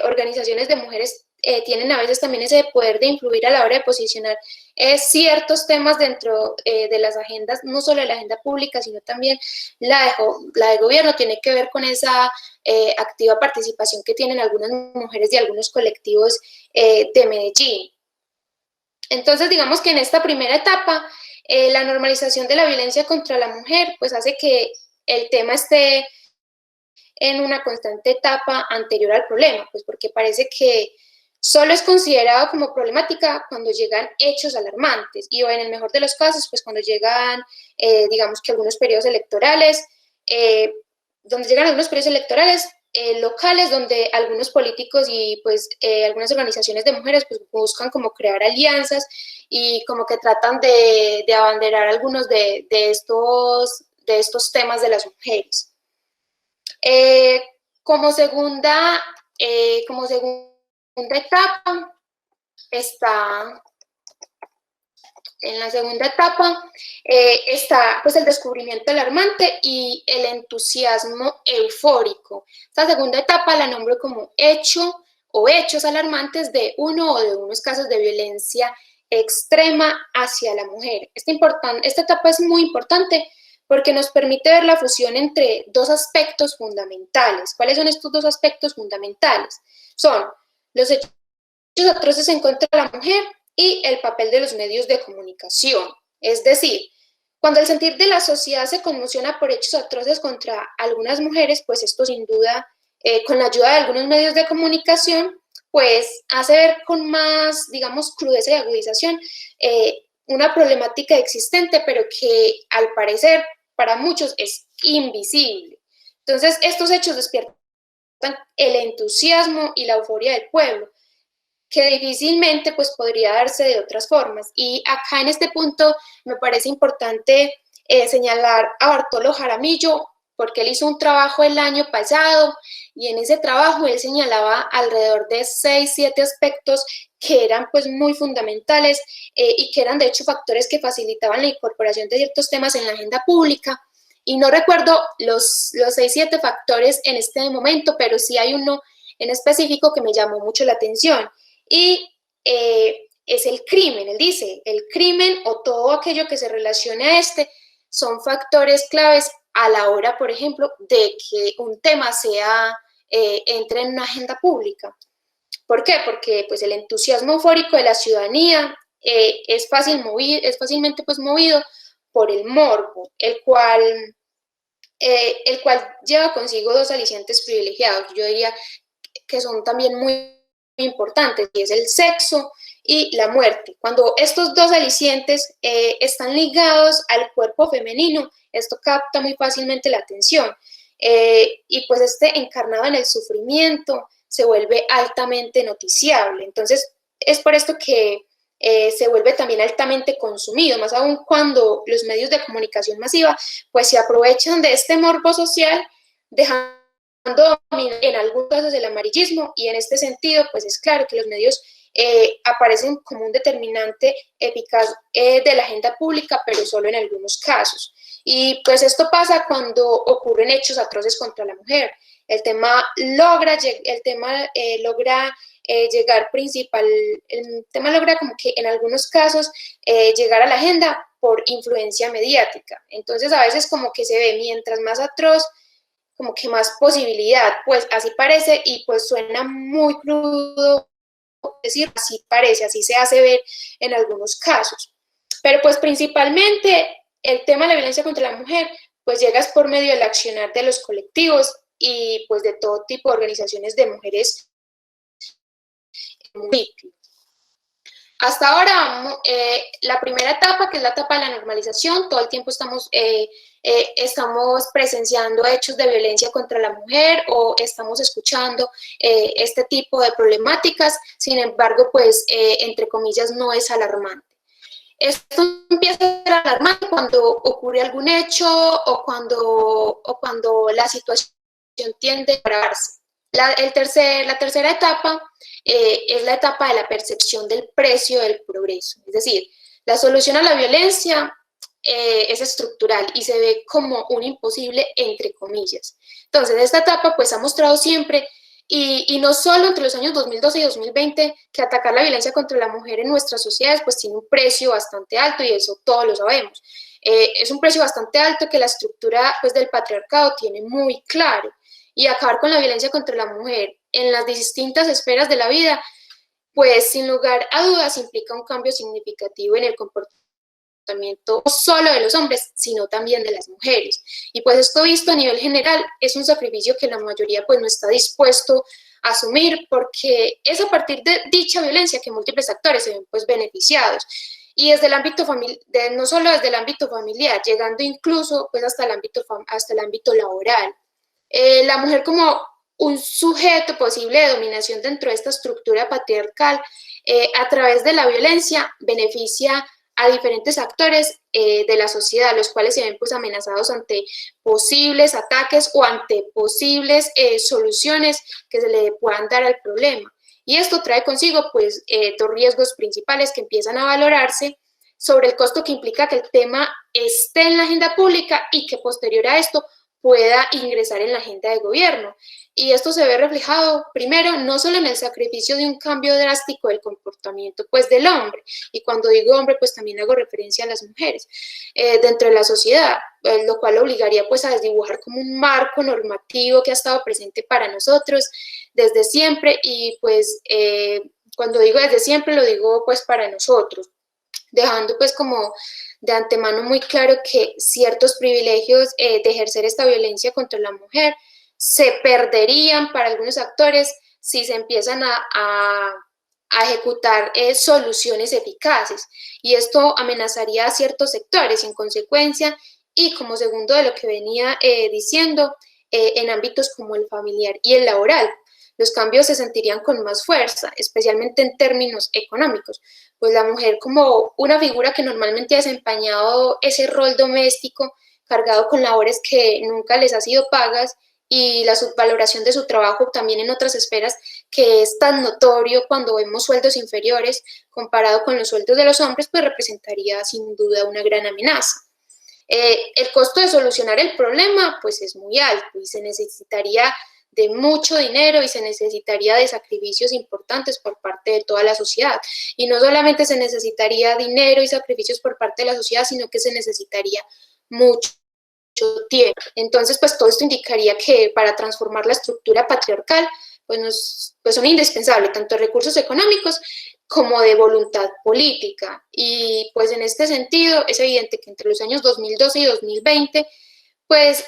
organizaciones de mujeres tienen a veces también ese poder de influir a la hora de posicionar ciertos temas dentro de las agendas, no solo de la agenda pública, sino también la de gobierno, tiene que ver con esa activa participación que tienen algunas mujeres de algunos colectivos de Medellín. Entonces, digamos que en esta primera etapa, la normalización de la violencia contra la mujer, pues hace que el tema esté en una constante etapa anterior al problema, pues porque parece que solo es considerado como problemática cuando llegan hechos alarmantes, y o en el mejor de los casos, pues cuando llegan, digamos que algunos periodos electorales, locales, donde algunos políticos y pues algunas organizaciones de mujeres pues buscan como crear alianzas y como que tratan de abanderar algunos de estos temas de las mujeres. Como segunda etapa está, en la segunda etapa está pues el descubrimiento alarmante y el entusiasmo eufórico. Esta segunda etapa la nombro como hecho o hechos alarmantes de uno o de unos casos de violencia extrema hacia la mujer. Esta etapa es muy importante porque nos permite ver la fusión entre dos aspectos fundamentales. ¿Cuáles son estos dos aspectos fundamentales? Son los hechos atroces en contra de la mujer y el papel de los medios de comunicación. Es decir, cuando el sentir de la sociedad se conmociona por hechos atroces contra algunas mujeres, pues esto sin duda, con la ayuda de algunos medios de comunicación, pues hace ver con más, digamos, crudeza y agudización una problemática existente, pero que al parecer para muchos es invisible. Entonces, estos hechos despiertan el entusiasmo y la euforia del pueblo, que difícilmente pues podría darse de otras formas. Y acá en este punto me parece importante señalar a Bartolo Jaramillo, porque él hizo un trabajo el año pasado, y en ese trabajo él señalaba alrededor de 6, 7 aspectos que eran pues muy fundamentales y que eran de hecho factores que facilitaban la incorporación de ciertos temas en la agenda pública. Y no recuerdo los 6, 7 factores en este momento, pero sí hay uno en específico que me llamó mucho la atención, y es el crimen. Él dice, el crimen o todo aquello que se relacione a este son factores claves a la hora, por ejemplo, de que un tema entre en una agenda pública. ¿Por qué? Porque pues, el entusiasmo eufórico de la ciudadanía es fácilmente pues, movido por el morbo, el cual lleva consigo dos alicientes privilegiados, yo diría que son también muy importantes, y es el sexo y la muerte. Cuando estos dos alicientes están ligados al cuerpo femenino, esto capta muy fácilmente la atención, y pues encarnado en el sufrimiento se vuelve altamente noticiable. Entonces es por esto que se vuelve también altamente consumido, más aún cuando los medios de comunicación masiva pues se aprovechan de este morbo social, dejando en algunos casos el amarillismo, y en este sentido pues es claro que los medios aparecen como un determinante eficaz de la agenda pública, pero solo en algunos casos. Y pues esto pasa cuando ocurren hechos atroces contra la mujer. El tema logra llegar el tema logra como que en algunos casos llegar a la agenda por influencia mediática. Entonces a veces como que se ve mientras más atroz, como que más posibilidad, pues así parece, y pues suena muy crudo decir, así parece, así se hace ver en algunos casos. Pero pues principalmente el tema de la violencia contra la mujer pues llega por medio del accionar de los colectivos y pues de todo tipo de organizaciones de mujeres. Hasta ahora, la primera etapa, que es la etapa de la normalización, todo el tiempo estamos presenciando hechos de violencia contra la mujer o estamos escuchando este tipo de problemáticas. Sin embargo, pues, entre comillas, no es alarmante. Esto empieza a ser alarmante cuando ocurre algún hecho o cuando la situación tiende a agravarse. La tercera etapa es la etapa de la percepción del precio del progreso. Es decir, la solución a la violencia es estructural y se ve como un imposible entre comillas. Entonces, esta etapa pues ha mostrado siempre, y no solo entre los años 2012 y 2020, que atacar la violencia contra la mujer en nuestras sociedades pues tiene un precio bastante alto, y eso todos lo sabemos. Es un precio bastante alto que la estructura pues del patriarcado tiene muy claro, y acabar con la violencia contra la mujer en las distintas esferas de la vida, pues sin lugar a dudas implica un cambio significativo en el comportamiento no solo de los hombres, sino también de las mujeres. Y pues esto visto a nivel general es un sacrificio que la mayoría pues no está dispuesto a asumir, porque es a partir de dicha violencia que múltiples actores se ven pues beneficiados. Y desde el ámbito no solo desde el ámbito familiar, llegando incluso pues hasta el ámbito laboral. La mujer como un sujeto posible de dominación dentro de esta estructura patriarcal, a través de la violencia beneficia a diferentes actores de la sociedad, los cuales se ven pues amenazados ante posibles ataques o ante posibles soluciones que se le puedan dar al problema. Y esto trae consigo pues dos riesgos principales que empiezan a valorarse sobre el costo que implica que el tema esté en la agenda pública y que posterior a esto pueda ingresar en la agenda de gobierno. Y esto se ve reflejado, primero, no solo en el sacrificio de un cambio drástico del comportamiento pues del hombre, y cuando digo hombre pues también hago referencia a las mujeres, dentro de la sociedad, lo cual obligaría pues a desdibujar como un marco normativo que ha estado presente para nosotros desde siempre, y pues cuando digo desde siempre lo digo pues para nosotros, dejando pues como de antemano muy claro que ciertos privilegios de ejercer esta violencia contra la mujer se perderían para algunos actores si se empiezan a ejecutar soluciones eficaces, y esto amenazaría a ciertos sectores en consecuencia, y como segundo de lo que venía diciendo, en ámbitos como el familiar y el laboral, los cambios se sentirían con más fuerza, especialmente en términos económicos, pues la mujer como una figura que normalmente ha desempeñado ese rol doméstico, cargado con labores que nunca les ha sido pagas, y la subvaloración de su trabajo también en otras esferas, que es tan notorio cuando vemos sueldos inferiores comparado con los sueldos de los hombres, pues representaría sin duda una gran amenaza. El costo de solucionar el problema pues es muy alto y se necesitaría de mucho dinero y se necesitaría de sacrificios importantes por parte de toda la sociedad. Y no solamente se necesitaría dinero y sacrificios por parte de la sociedad, sino que se necesitaría mucho tiempo. Entonces, pues todo esto indicaría que para transformar la estructura patriarcal, pues son indispensables tanto recursos económicos como de voluntad política. Y pues en este sentido es evidente que entre los años 2012 y 2020, pues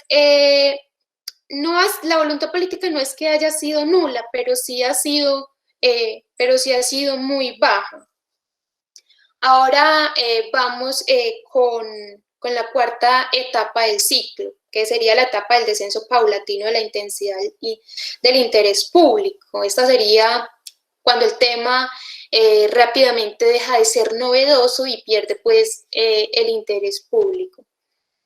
la voluntad política no es que haya sido nula, pero sí ha sido muy baja. Ahora vamos con la cuarta etapa del ciclo, que sería la etapa del descenso paulatino de la intensidad y del interés público. Esta sería cuando el tema rápidamente deja de ser novedoso y pierde pues el interés público.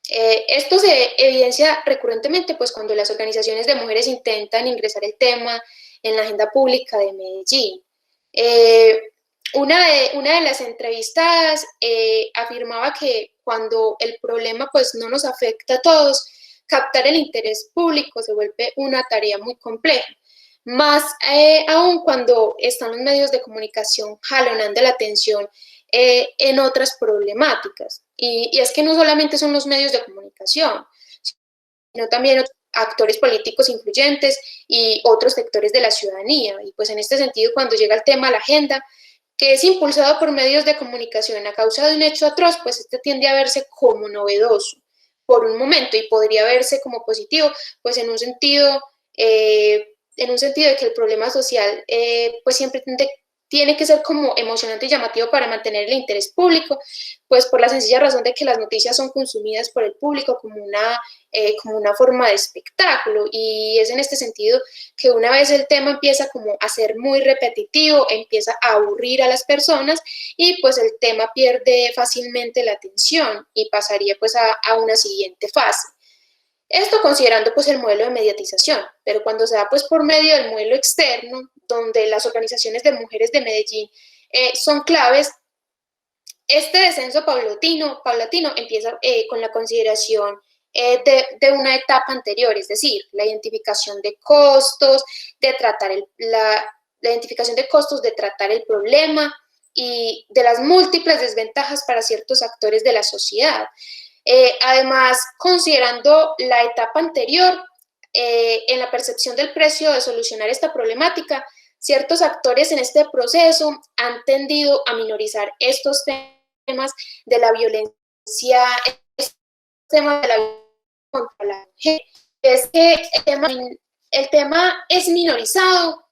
Esto se evidencia recurrentemente pues cuando las organizaciones de mujeres intentan ingresar el tema en la agenda pública de Medellín. Una de las entrevistadas afirmaba que cuando el problema pues no nos afecta a todos, captar el interés público se vuelve una tarea muy compleja, más aún cuando están los medios de comunicación jalonando la atención en otras problemáticas. Y es que no solamente son los medios de comunicación, sino también actores políticos influyentes y otros sectores de la ciudadanía. Y pues en este sentido, cuando llega el tema a la agenda, que es impulsado por medios de comunicación a causa de un hecho atroz, pues este tiende a verse como novedoso por un momento y podría verse como positivo, pues en un sentido de que el problema social pues siempre tiene que ser como emocionante y llamativo para mantener el interés público, pues por la sencilla razón de que las noticias son consumidas por el público como una forma de espectáculo, y es en este sentido que una vez el tema empieza como a ser muy repetitivo, empieza a aburrir a las personas y pues el tema pierde fácilmente la atención y pasaría pues a una siguiente fase. Esto considerando pues el modelo de mediatización, pero cuando se da pues por medio del modelo externo, donde las organizaciones de mujeres de Medellín son claves, este descenso paulatino empieza con la consideración de una etapa anterior, es decir, la identificación de costos, de tratar la identificación de costos, de tratar el problema y de las múltiples desventajas para ciertos actores de la sociedad. Además, considerando la etapa anterior, en la percepción del precio de solucionar esta problemática, ciertos actores en este proceso han tendido a minorizar estos temas de la violencia, estos temas de la violencia contra la mujer. Es que el tema es minorizado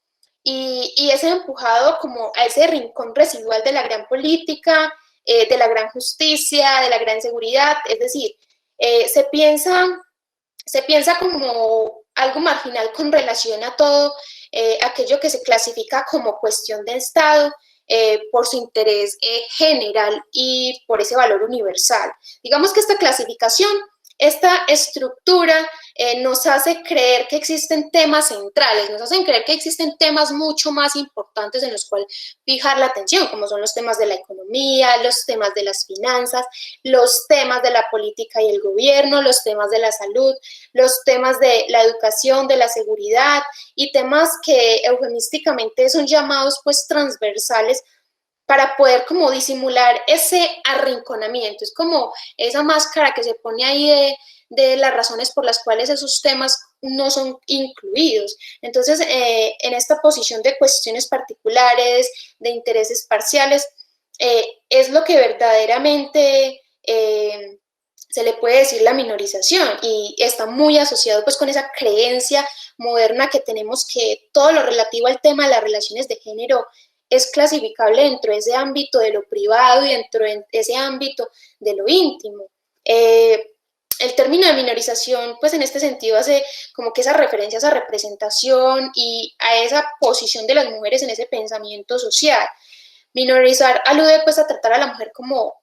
y es empujado como a ese rincón residual de la gran política, de la gran justicia, de la gran seguridad, es decir, se piensa como algo marginal con relación a todo aquello que se clasifica como cuestión de Estado por su interés general y por ese valor universal. Digamos que esta clasificación, esta estructura nos hace creer que existen temas centrales, nos hacen creer que existen temas mucho más importantes en los cuales fijar la atención, como son los temas de la economía, los temas de las finanzas, los temas de la política y el gobierno, los temas de la salud, los temas de la educación, de la seguridad y temas que eufemísticamente son llamados pues transversales para poder como disimular ese arrinconamiento. Es como esa máscara que se pone ahí de las razones por las cuales esos temas no son incluidos. Entonces, en esta posición de cuestiones particulares, de intereses parciales, es lo que verdaderamente se le puede decir la minorización, y está muy asociado pues con esa creencia moderna que tenemos que todo lo relativo al tema de las relaciones de género es clasificable dentro de ese ámbito de lo privado y dentro de ese ámbito de lo íntimo. El término de minorización, pues en este sentido hace como que esa referencia a esa representación y a esa posición de las mujeres en ese pensamiento social. Minorizar alude pues a tratar a la mujer como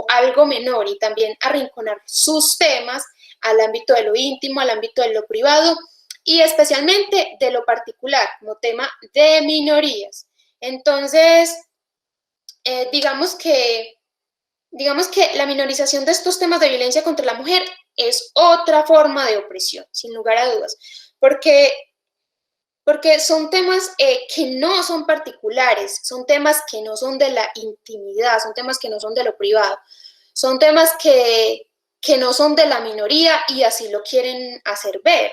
algo menor y también arrinconar sus temas al ámbito de lo íntimo, al ámbito de lo privado y especialmente de lo particular, como tema de minorías. Entonces, digamos que la minorización de estos temas de violencia contra la mujer es otra forma de opresión, sin lugar a dudas, porque son temas que no son particulares, son temas que no son de la intimidad, son temas que no son de lo privado, son temas que no son de la minoría y así lo quieren hacer ver.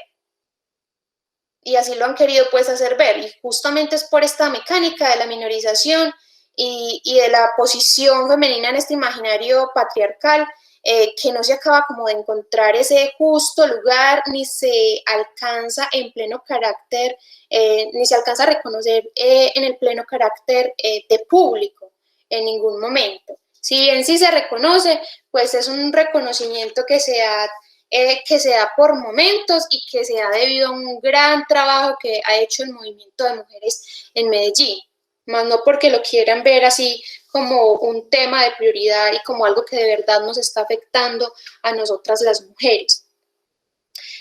Y así lo han querido pues hacer ver, y justamente es por esta mecánica de la minorización y de la posición femenina en este imaginario patriarcal que no se acaba como de encontrar ese justo lugar, ni se alcanza en pleno carácter, ni se alcanza a reconocer en el pleno carácter de público en ningún momento. Si en sí se reconoce, pues es un reconocimiento que se da por momentos y que se da debido a un gran trabajo que ha hecho el movimiento de mujeres en Medellín. más no porque lo quieran ver así como un tema de prioridad y como algo que de verdad nos está afectando a nosotras las mujeres.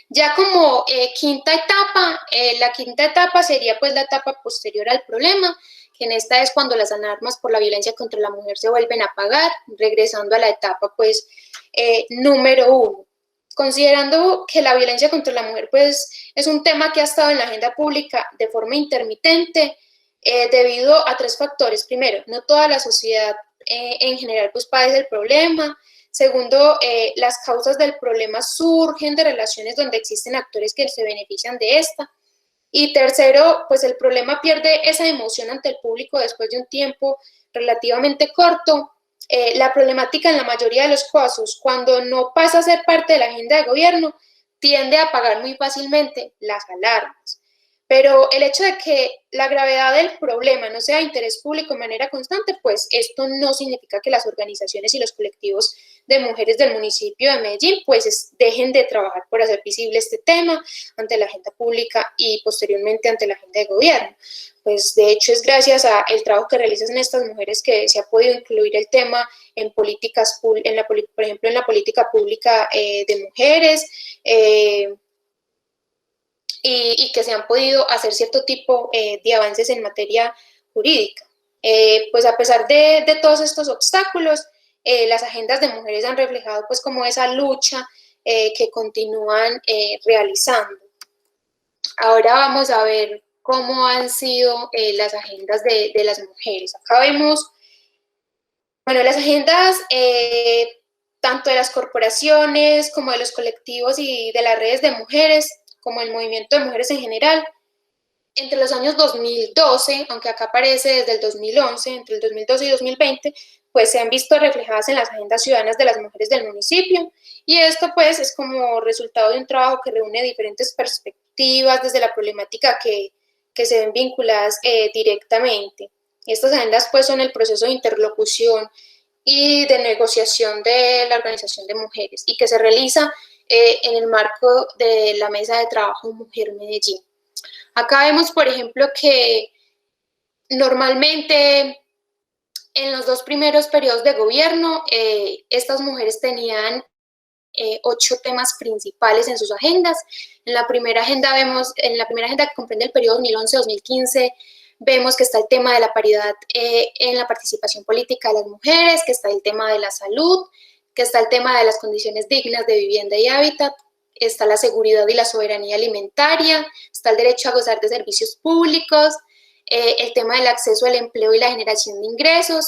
Ya como quinta etapa, la quinta etapa sería pues la etapa posterior al problema, que en esta es cuando las alarmas por la violencia contra la mujer se vuelven a apagar, regresando a la etapa pues número 1. Considerando que la violencia contra la mujer pues es un tema que ha estado en la agenda pública de forma intermitente, debido a 3 factores. Primero, no toda la sociedad en general pues padece el problema. Segundo, las causas del problema surgen de relaciones donde existen actores que se benefician de esta. Y tercero, pues el problema pierde esa emoción ante el público después de un tiempo relativamente corto. La problemática en la mayoría de los casos, cuando no pasa a ser parte de la agenda de gobierno, tiende a apagar muy fácilmente las alarmas. Pero el hecho de que la gravedad del problema no sea de interés público de manera constante, pues esto no significa que las organizaciones y los colectivos de mujeres del municipio de Medellín pues dejen de trabajar por hacer visible este tema ante la agenda pública y posteriormente ante la agenda de gobierno. Pues de hecho es gracias al trabajo que realizan estas mujeres que se ha podido incluir el tema en políticas, por ejemplo, en la política pública de mujeres, y que se han podido hacer cierto tipo de avances en materia jurídica. Pues a pesar de todos estos obstáculos, las agendas de mujeres han reflejado pues como esa lucha que continúan realizando. Ahora vamos a ver cómo han sido las agendas de las mujeres. Acá vemos, bueno, las agendas tanto de las corporaciones como de los colectivos y de las redes de mujeres, como el movimiento de mujeres en general. Entre los años 2012, aunque acá aparece desde el 2011, entre el 2012 y 2020, pues se han visto reflejadas en las agendas ciudadanas de las mujeres del municipio. Y esto pues es como resultado de un trabajo que reúne diferentes perspectivas desde la problemática que se ven vinculadas directamente. Estas agendas pues son el proceso de interlocución y de negociación de la Organización de Mujeres y que se realiza en el marco de la Mesa de Trabajo Mujer Medellín. Acá vemos, por ejemplo, que normalmente en los 2 primeros periodos de gobierno, estas mujeres tenían 8 temas principales en sus agendas. En la primera agenda que comprende el periodo 2011-2015, vemos que está el tema de la paridad en la participación política de las mujeres, que está el tema de la salud, que está el tema de las condiciones dignas de vivienda y hábitat, está la seguridad y la soberanía alimentaria, está el derecho a gozar de servicios públicos, el tema del acceso al empleo y la generación de ingresos,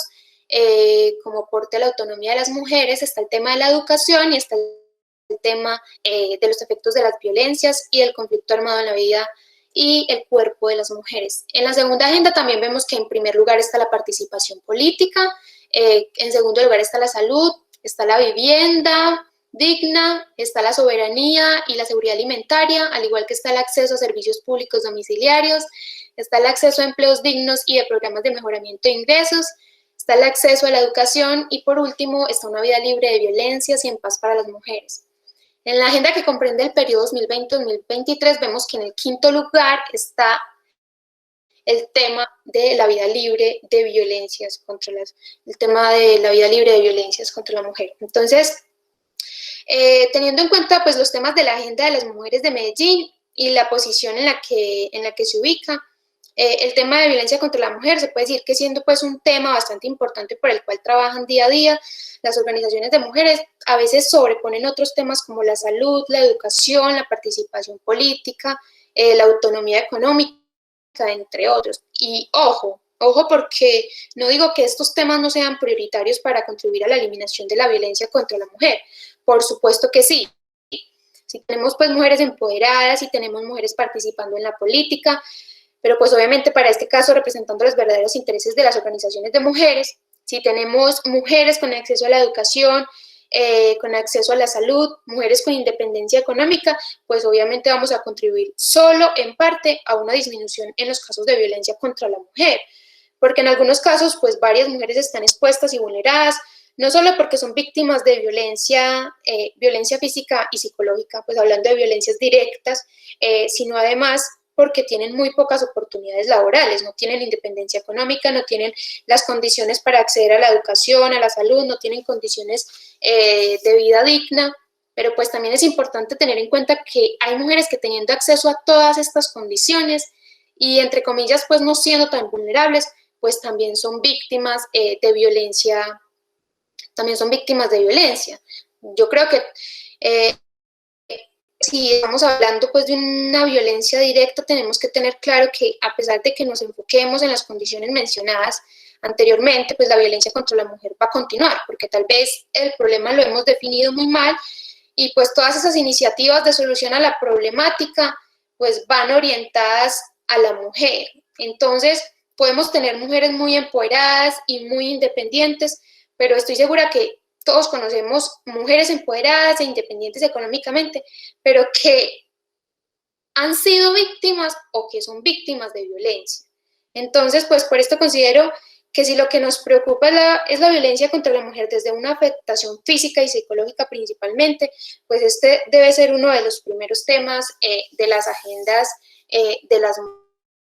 como aporte a la autonomía de las mujeres, está el tema de la educación y está el tema de los efectos de las violencias y del conflicto armado en la vida y el cuerpo de las mujeres. En la segunda agenda también vemos que en primer lugar está la participación política, en segundo lugar está la salud, está la vivienda digna, está la soberanía y la seguridad alimentaria, al igual que está el acceso a servicios públicos domiciliarios, está el acceso a empleos dignos y de programas de mejoramiento de ingresos, está el acceso a la educación y por último está una vida libre de violencias y en paz para las mujeres. En la agenda que comprende el periodo 2020-2023 vemos que en el quinto lugar está el tema de la vida libre de violencias contra la mujer. Entonces, teniendo en cuenta pues los temas de la agenda de las mujeres de Medellín y la posición en la que se ubica, el tema de violencia contra la mujer se puede decir que siendo pues un tema bastante importante por el cual trabajan día a día, las organizaciones de mujeres a veces sobreponen otros temas como la salud, la educación, la participación política, la autonomía económica, entre otros. Y ojo porque no digo que estos temas no sean prioritarios para contribuir a la eliminación de la violencia contra la mujer, por supuesto que sí. Si tenemos pues mujeres empoderadas, si tenemos mujeres participando en la política, pero pues obviamente para este caso representando los verdaderos intereses de las organizaciones de mujeres, si tenemos mujeres con acceso a la educación, con acceso a la salud, mujeres con independencia económica, pues obviamente vamos a contribuir solo en parte a una disminución en los casos de violencia contra la mujer, porque en algunos casos pues varias mujeres están expuestas y vulneradas, no solo porque son víctimas de violencia física y psicológica, pues hablando de violencias directas, sino además porque tienen muy pocas oportunidades laborales, no tienen independencia económica, no tienen las condiciones para acceder a la educación, a la salud, no tienen condiciones de vida digna, pero pues también es importante tener en cuenta que hay mujeres que teniendo acceso a todas estas condiciones y entre comillas pues no siendo tan vulnerables, pues también son víctimas de violencia, también son víctimas de violencia. Yo creo que si estamos hablando pues de una violencia directa, tenemos que tener claro que a pesar de que nos enfoquemos en las condiciones mencionadas anteriormente, pues la violencia contra la mujer va a continuar, porque tal vez el problema lo hemos definido muy mal y pues todas esas iniciativas de solución a la problemática pues van orientadas a la mujer. Entonces podemos tener mujeres muy empoderadas y muy independientes, pero estoy segura que todos conocemos mujeres empoderadas e independientes económicamente, pero que han sido víctimas o que son víctimas de violencia. Entonces, pues por esto considero que si lo que nos preocupa es la violencia contra la mujer desde una afectación física y psicológica principalmente, pues este debe ser uno de los primeros temas de las agendas de las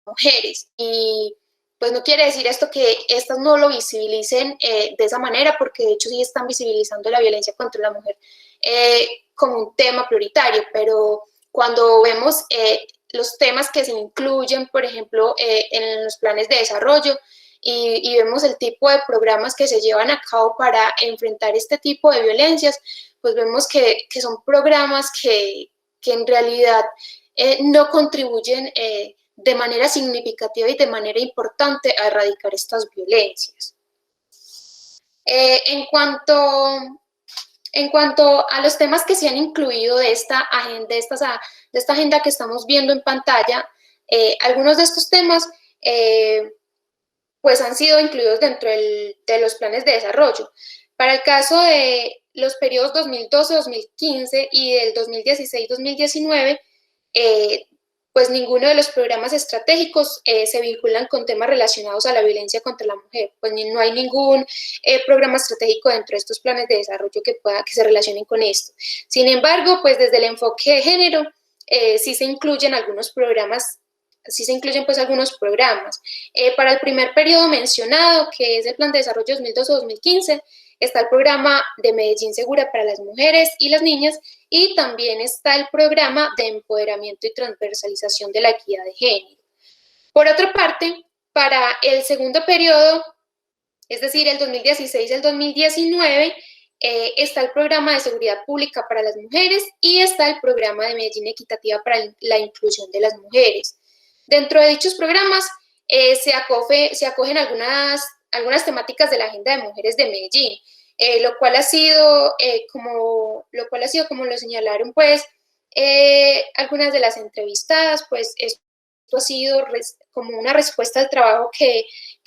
mujeres. Y pues no quiere decir esto que estas no lo visibilicen de esa manera, porque de hecho sí están visibilizando la violencia contra la mujer como un tema prioritario, pero cuando vemos los temas que se incluyen, por ejemplo, en los planes de desarrollo y vemos el tipo de programas que se llevan a cabo para enfrentar este tipo de violencias, pues vemos que son programas que en realidad no contribuyen de manera significativa y de manera importante a erradicar estas violencias. En cuanto a los temas que se han incluido de esta agenda que estamos viendo en pantalla, algunos de estos temas pues han sido incluidos dentro de los planes de desarrollo. Para el caso de los periodos 2012-2015 y del 2016-2019, pues ninguno de los programas estratégicos se vinculan con temas relacionados a la violencia contra la mujer, pues no hay ningún programa estratégico dentro de estos planes de desarrollo que se relacionen con esto. Sin embargo, pues desde el enfoque de género sí se incluyen algunos programas. Para el primer periodo mencionado, que es el Plan de Desarrollo 2012-2015, está el programa de Medellín Segura para las mujeres y las niñas y también está el programa de empoderamiento y transversalización de la equidad de género. Por otra parte, para el segundo periodo, es decir, el 2016 y el 2019, está el programa de seguridad pública para las mujeres y está el programa de Medellín Equitativa para la inclusión de las mujeres. Dentro de dichos programas se acogen algunas temáticas de la Agenda de Mujeres de Medellín, lo cual ha sido, como lo señalaron, pues, algunas de las entrevistadas, pues, esto ha sido como una respuesta al trabajo que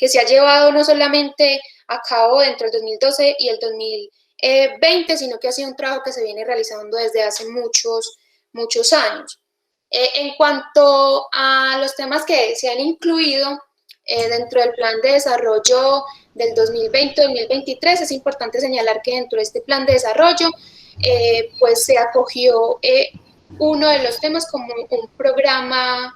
se ha llevado no solamente a cabo dentro del 2012 y el 2020, sino que ha sido un trabajo que se viene realizando desde hace muchos años. En cuanto a los temas que se han incluido dentro del plan de desarrollo del 2020-2023, es importante señalar que dentro de este plan de desarrollo pues se acogió uno de los temas como un programa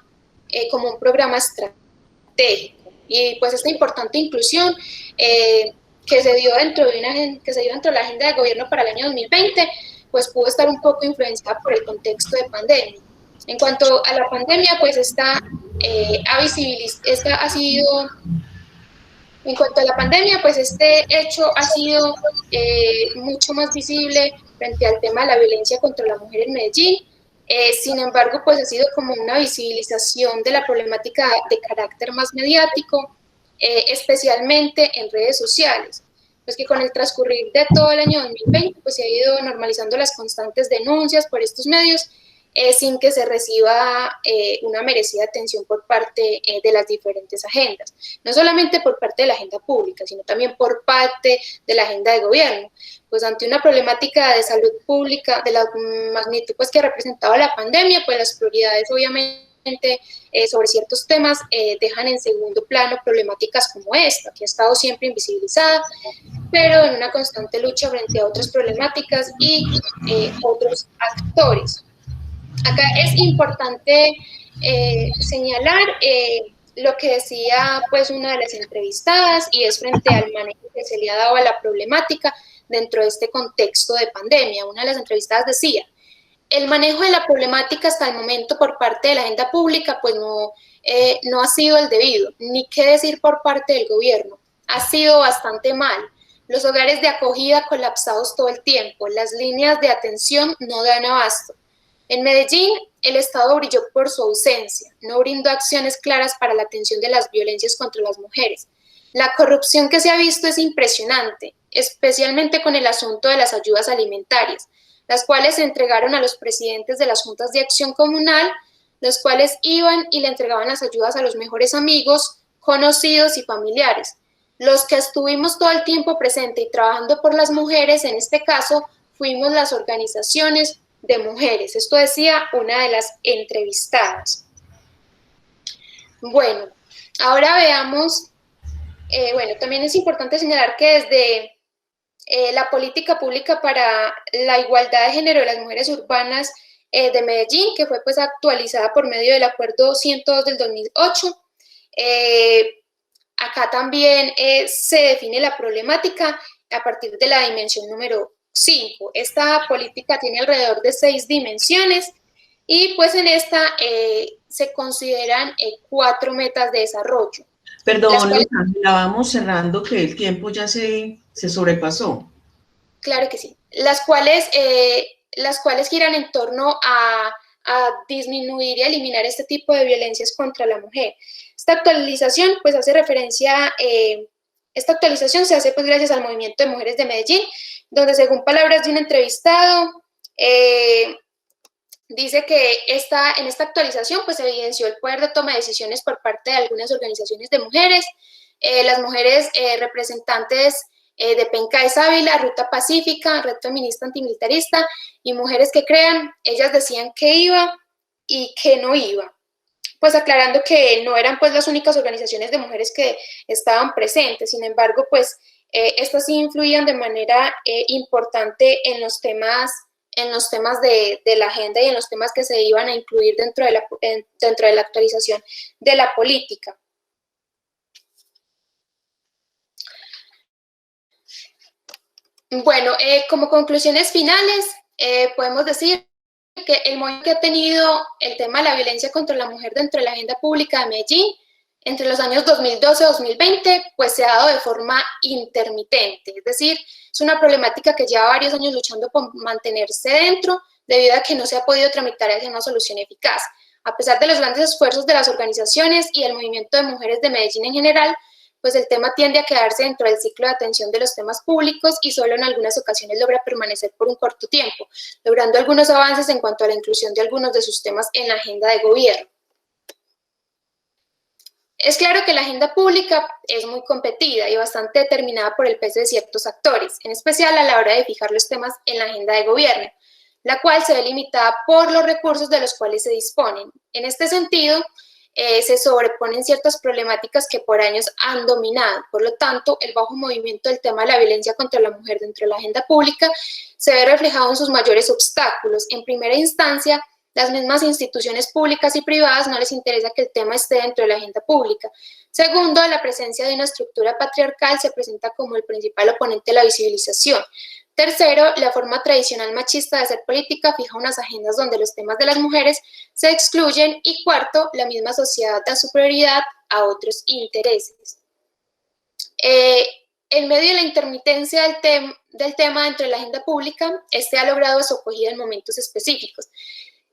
estratégico. Y pues esta importante inclusión que se dio dentro de la agenda de gobierno para el año 2020, pues pudo estar un poco influenciada por el contexto de pandemia. En cuanto a la pandemia, pues en cuanto a la pandemia, pues este hecho ha sido mucho más visible frente al tema de la violencia contra la mujer en Medellín. Sin embargo, pues ha sido como una visibilización de la problemática de carácter más mediático, especialmente en redes sociales. Pues que con el transcurrir de todo el año 2020, pues se ha ido normalizando las constantes denuncias por estos medios, sin que se reciba una merecida atención por parte de las diferentes agendas. No solamente por parte de la agenda pública, sino también por parte de la agenda de gobierno. Pues ante una problemática de salud pública de la magnitud pues, que representaba la pandemia, pues las prioridades obviamente sobre ciertos temas dejan en segundo plano problemáticas como esta, que ha estado siempre invisibilizada, pero en una constante lucha frente a otras problemáticas y otros actores. Acá es importante señalar lo que decía pues una de las entrevistadas, y es frente al manejo que se le ha dado a la problemática dentro de este contexto de pandemia. Una de las entrevistadas decía: el manejo de la problemática hasta el momento por parte de la agenda pública pues no ha sido el debido, ni qué decir por parte del gobierno. Ha sido bastante mal. Los hogares de acogida colapsados todo el tiempo, las líneas de atención no dan abasto. En Medellín, el Estado brilló por su ausencia, no brindó acciones claras para la atención de las violencias contra las mujeres. La corrupción que se ha visto es impresionante, especialmente con el asunto de las ayudas alimentarias, las cuales se entregaron a los presidentes de las juntas de acción comunal, los cuales iban y le entregaban las ayudas a los mejores amigos, conocidos y familiares. Los que estuvimos todo el tiempo presente y trabajando por las mujeres, en este caso, fuimos las organizaciones de mujeres. Esto decía una de las entrevistadas. Bueno, ahora veamos, bueno, también es importante señalar que desde la política pública para la igualdad de género de las mujeres urbanas de Medellín, que fue pues actualizada por medio del Acuerdo 102 del 2008, acá también se define la problemática a partir de la dimensión número 5. Esta política tiene alrededor de 6 dimensiones y pues en esta se consideran 4 metas de desarrollo. Perdón, cuales, la vamos cerrando, que el tiempo ya se sobrepasó. Claro que sí. Las cuales giran en torno a disminuir y eliminar este tipo de violencias contra la mujer. Esta actualización pues hace referencia, esta actualización se hace pues gracias al Movimiento de Mujeres de Medellín, donde según palabras de un entrevistado, dice que en esta actualización pues se evidenció el poder de toma de decisiones por parte de algunas organizaciones de mujeres, las mujeres representantes de Pencaes Ávila, Ruta Pacífica, Red Feminista Antimilitarista y Mujeres que Crean. Ellas decían que iba y que no iba, pues aclarando que no eran pues las únicas organizaciones de mujeres que estaban presentes. Sin embargo, pues estas sí influían de manera importante en los temas de la agenda y en los temas que se iban a incluir dentro de la actualización de la política. Bueno, como conclusiones finales, podemos decir que el movimiento que ha tenido el tema de la violencia contra la mujer dentro de la agenda pública de Medellín entre los años 2012-2020, pues se ha dado de forma intermitente, es decir, es una problemática que lleva varios años luchando por mantenerse dentro, debido a que no se ha podido tramitar hacia una solución eficaz. A pesar de los grandes esfuerzos de las organizaciones y el movimiento de mujeres de Medellín en general, pues el tema tiende a quedarse dentro del ciclo de atención de los temas públicos y solo en algunas ocasiones logra permanecer por un corto tiempo, logrando algunos avances en cuanto a la inclusión de algunos de sus temas en la agenda de gobierno. Es claro que la agenda pública es muy competida y bastante determinada por el peso de ciertos actores, en especial a la hora de fijar los temas en la agenda de gobierno, la cual se ve limitada por los recursos de los cuales se disponen. En este sentido, se sobreponen ciertas problemáticas que por años han dominado. Por lo tanto, el bajo movimiento del tema de la violencia contra la mujer dentro de la agenda pública se ve reflejado en sus mayores obstáculos. En primera instancia, las mismas instituciones públicas y privadas no les interesa que el tema esté dentro de la agenda pública. Segundo, la presencia de una estructura patriarcal se presenta como el principal oponente de la visibilización. Tercero, la forma tradicional machista de hacer política fija unas agendas donde los temas de las mujeres se excluyen. Y cuarto, la misma sociedad da su prioridad a otros intereses. En medio de la intermitencia del tema dentro de la agenda pública, este ha logrado su acogida en momentos específicos,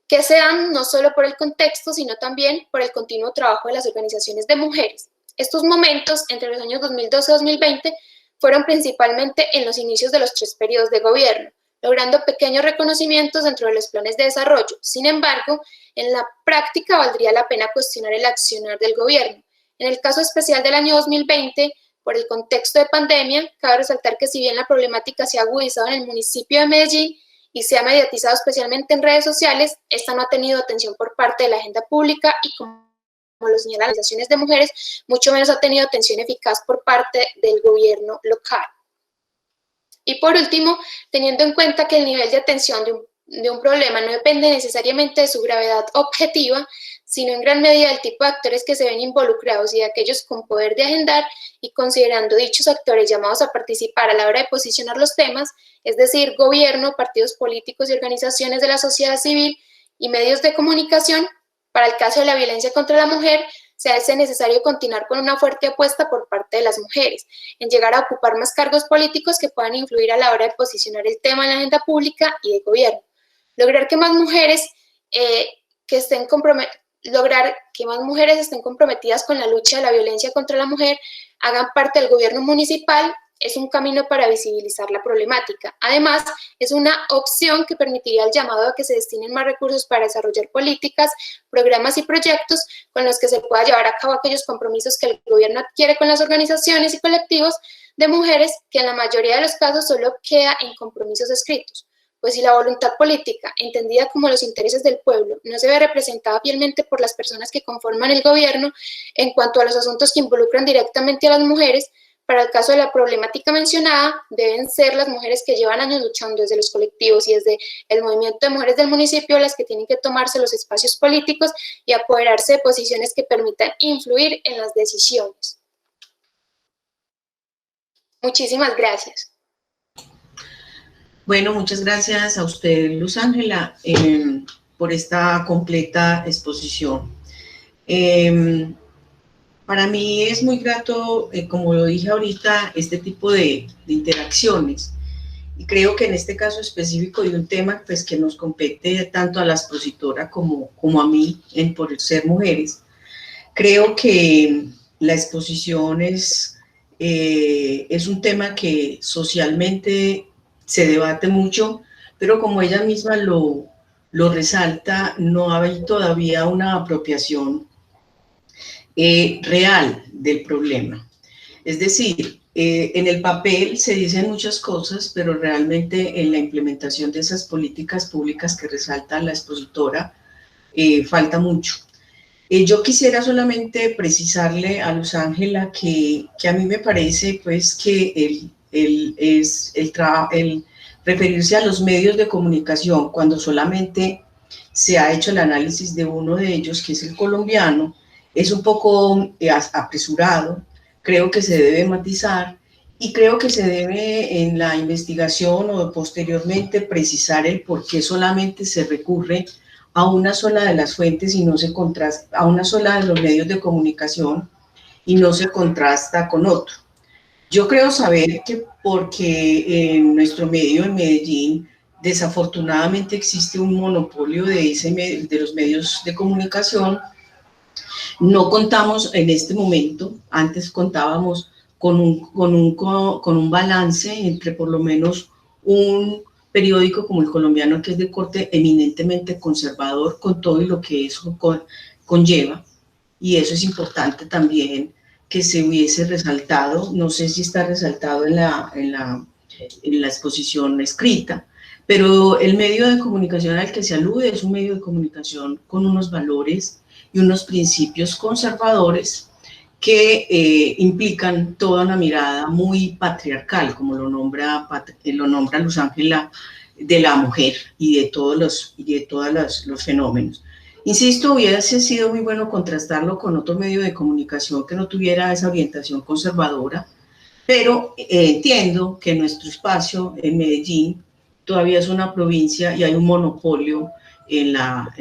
que se dan no solo por el contexto, sino también por el continuo trabajo de las organizaciones de mujeres. Estos momentos, entre los años 2012 y 2020, fueron principalmente en los inicios de los 3 periodos de gobierno, logrando pequeños reconocimientos dentro de los planes de desarrollo. Sin embargo, en la práctica valdría la pena cuestionar el accionar del gobierno. En el caso especial del año 2020, por el contexto de pandemia, cabe resaltar que si bien la problemática se ha agudizado en el municipio de Medellín y se ha mediatizado especialmente en redes sociales, esta no ha tenido atención por parte de la agenda pública y, como lo señalan las organizaciones de mujeres, mucho menos ha tenido atención eficaz por parte del gobierno local. Y por último, teniendo en cuenta que el nivel de atención de un problema no depende necesariamente de su gravedad objetiva, sino en gran medida del tipo de actores que se ven involucrados y de aquellos con poder de agendar, y considerando dichos actores llamados a participar a la hora de posicionar los temas, es decir, gobierno, partidos políticos y organizaciones de la sociedad civil y medios de comunicación. Para el caso de la violencia contra la mujer, se hace necesario continuar con una fuerte apuesta por parte de las mujeres en llegar a ocupar más cargos políticos que puedan influir a la hora de posicionar el tema en la agenda pública y de gobierno. Lograr que más mujeres estén comprometidas con la lucha de la violencia contra la mujer, hagan parte del gobierno municipal, es un camino para visibilizar la problemática. Además, es una opción que permitiría el llamado a que se destinen más recursos para desarrollar políticas, programas y proyectos con los que se pueda llevar a cabo aquellos compromisos que el gobierno adquiere con las organizaciones y colectivos de mujeres, que en la mayoría de los casos solo queda en compromisos escritos. Pues si la voluntad política, entendida como los intereses del pueblo, no se ve representada fielmente por las personas que conforman el gobierno en cuanto a los asuntos que involucran directamente a las mujeres, para el caso de la problemática mencionada, deben ser las mujeres que llevan años luchando desde los colectivos y desde el movimiento de mujeres del municipio las que tienen que tomarse los espacios políticos y apoderarse de posiciones que permitan influir en las decisiones. Muchísimas gracias. Bueno, muchas gracias a usted, Luz Ángela, por esta completa exposición. Para mí es muy grato, como lo dije ahorita, este tipo de interacciones. Y creo que en este caso específico de un tema pues, que nos compete tanto a la expositora como a mí, por ser mujeres, creo que la exposición es un tema que socialmente se debate mucho, pero como ella misma lo resalta, no hay todavía una apropiación real del problema. Es decir, en el papel se dicen muchas cosas, pero realmente en la implementación de esas políticas públicas que resalta la expositora, falta mucho. Yo quisiera solamente precisarle a Luz Ángela que a mí me parece pues, que el referirse a los medios de comunicación cuando solamente se ha hecho el análisis de uno de ellos, que es el colombiano, es un poco apresurado. Creo que se debe matizar y creo que se debe en la investigación o posteriormente precisar el por qué solamente se recurre a una sola de las fuentes y no se contrasta, a una sola de los medios de comunicación y no se contrasta con otro. Yo creo saber que porque en nuestro medio, en Medellín, desafortunadamente existe un monopolio de los medios de comunicación. No contamos en este momento, antes contábamos con un balance entre por lo menos un periódico como El Colombiano, que es de corte eminentemente conservador, con todo y lo que eso conlleva, y eso es importante también que se hubiese resaltado. No sé si está resaltado en la exposición escrita, pero el medio de comunicación al que se alude es un medio de comunicación con unos valores y unos principios conservadores que implican toda una mirada muy patriarcal, como lo nombra Luz Ángela, de la mujer y de todos los fenómenos. Insisto, hubiese sido muy bueno contrastarlo con otro medio de comunicación que no tuviera esa orientación conservadora, pero entiendo que nuestro espacio en Medellín todavía es una provincia y hay un monopolio en la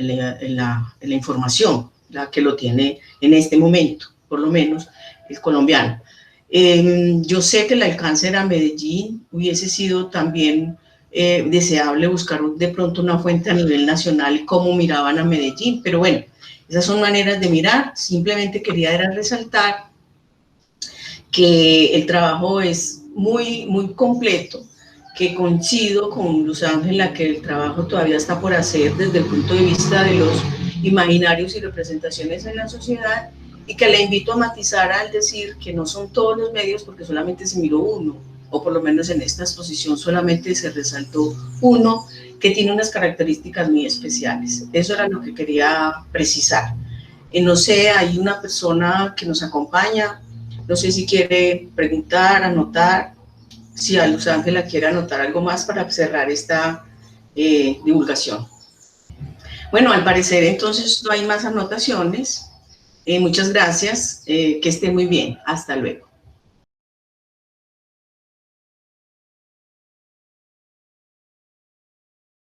información, la que lo tiene en este momento, por lo menos el colombiano. Yo sé que el alcance a Medellín hubiese sido también deseable buscar de pronto una fuente a nivel nacional y cómo miraban a Medellín, pero bueno, esas son maneras de mirar. Simplemente quería resaltar que el trabajo es muy, muy completo, que coincido con Luz Ángela que el trabajo todavía está por hacer desde el punto de vista de los imaginarios y representaciones en la sociedad, y que le invito a matizar al decir que no son todos los medios, porque solamente se miró uno, o por lo menos en esta exposición solamente se resaltó uno que tiene unas características muy especiales. Eso era lo que quería precisar. No sé, hay una persona que nos acompaña, no sé si quiere preguntar, anotar, si a Luz Ángela quiere anotar algo más para cerrar esta divulgación. Bueno, al parecer entonces no hay más anotaciones. Muchas gracias, que esté muy bien. Hasta luego.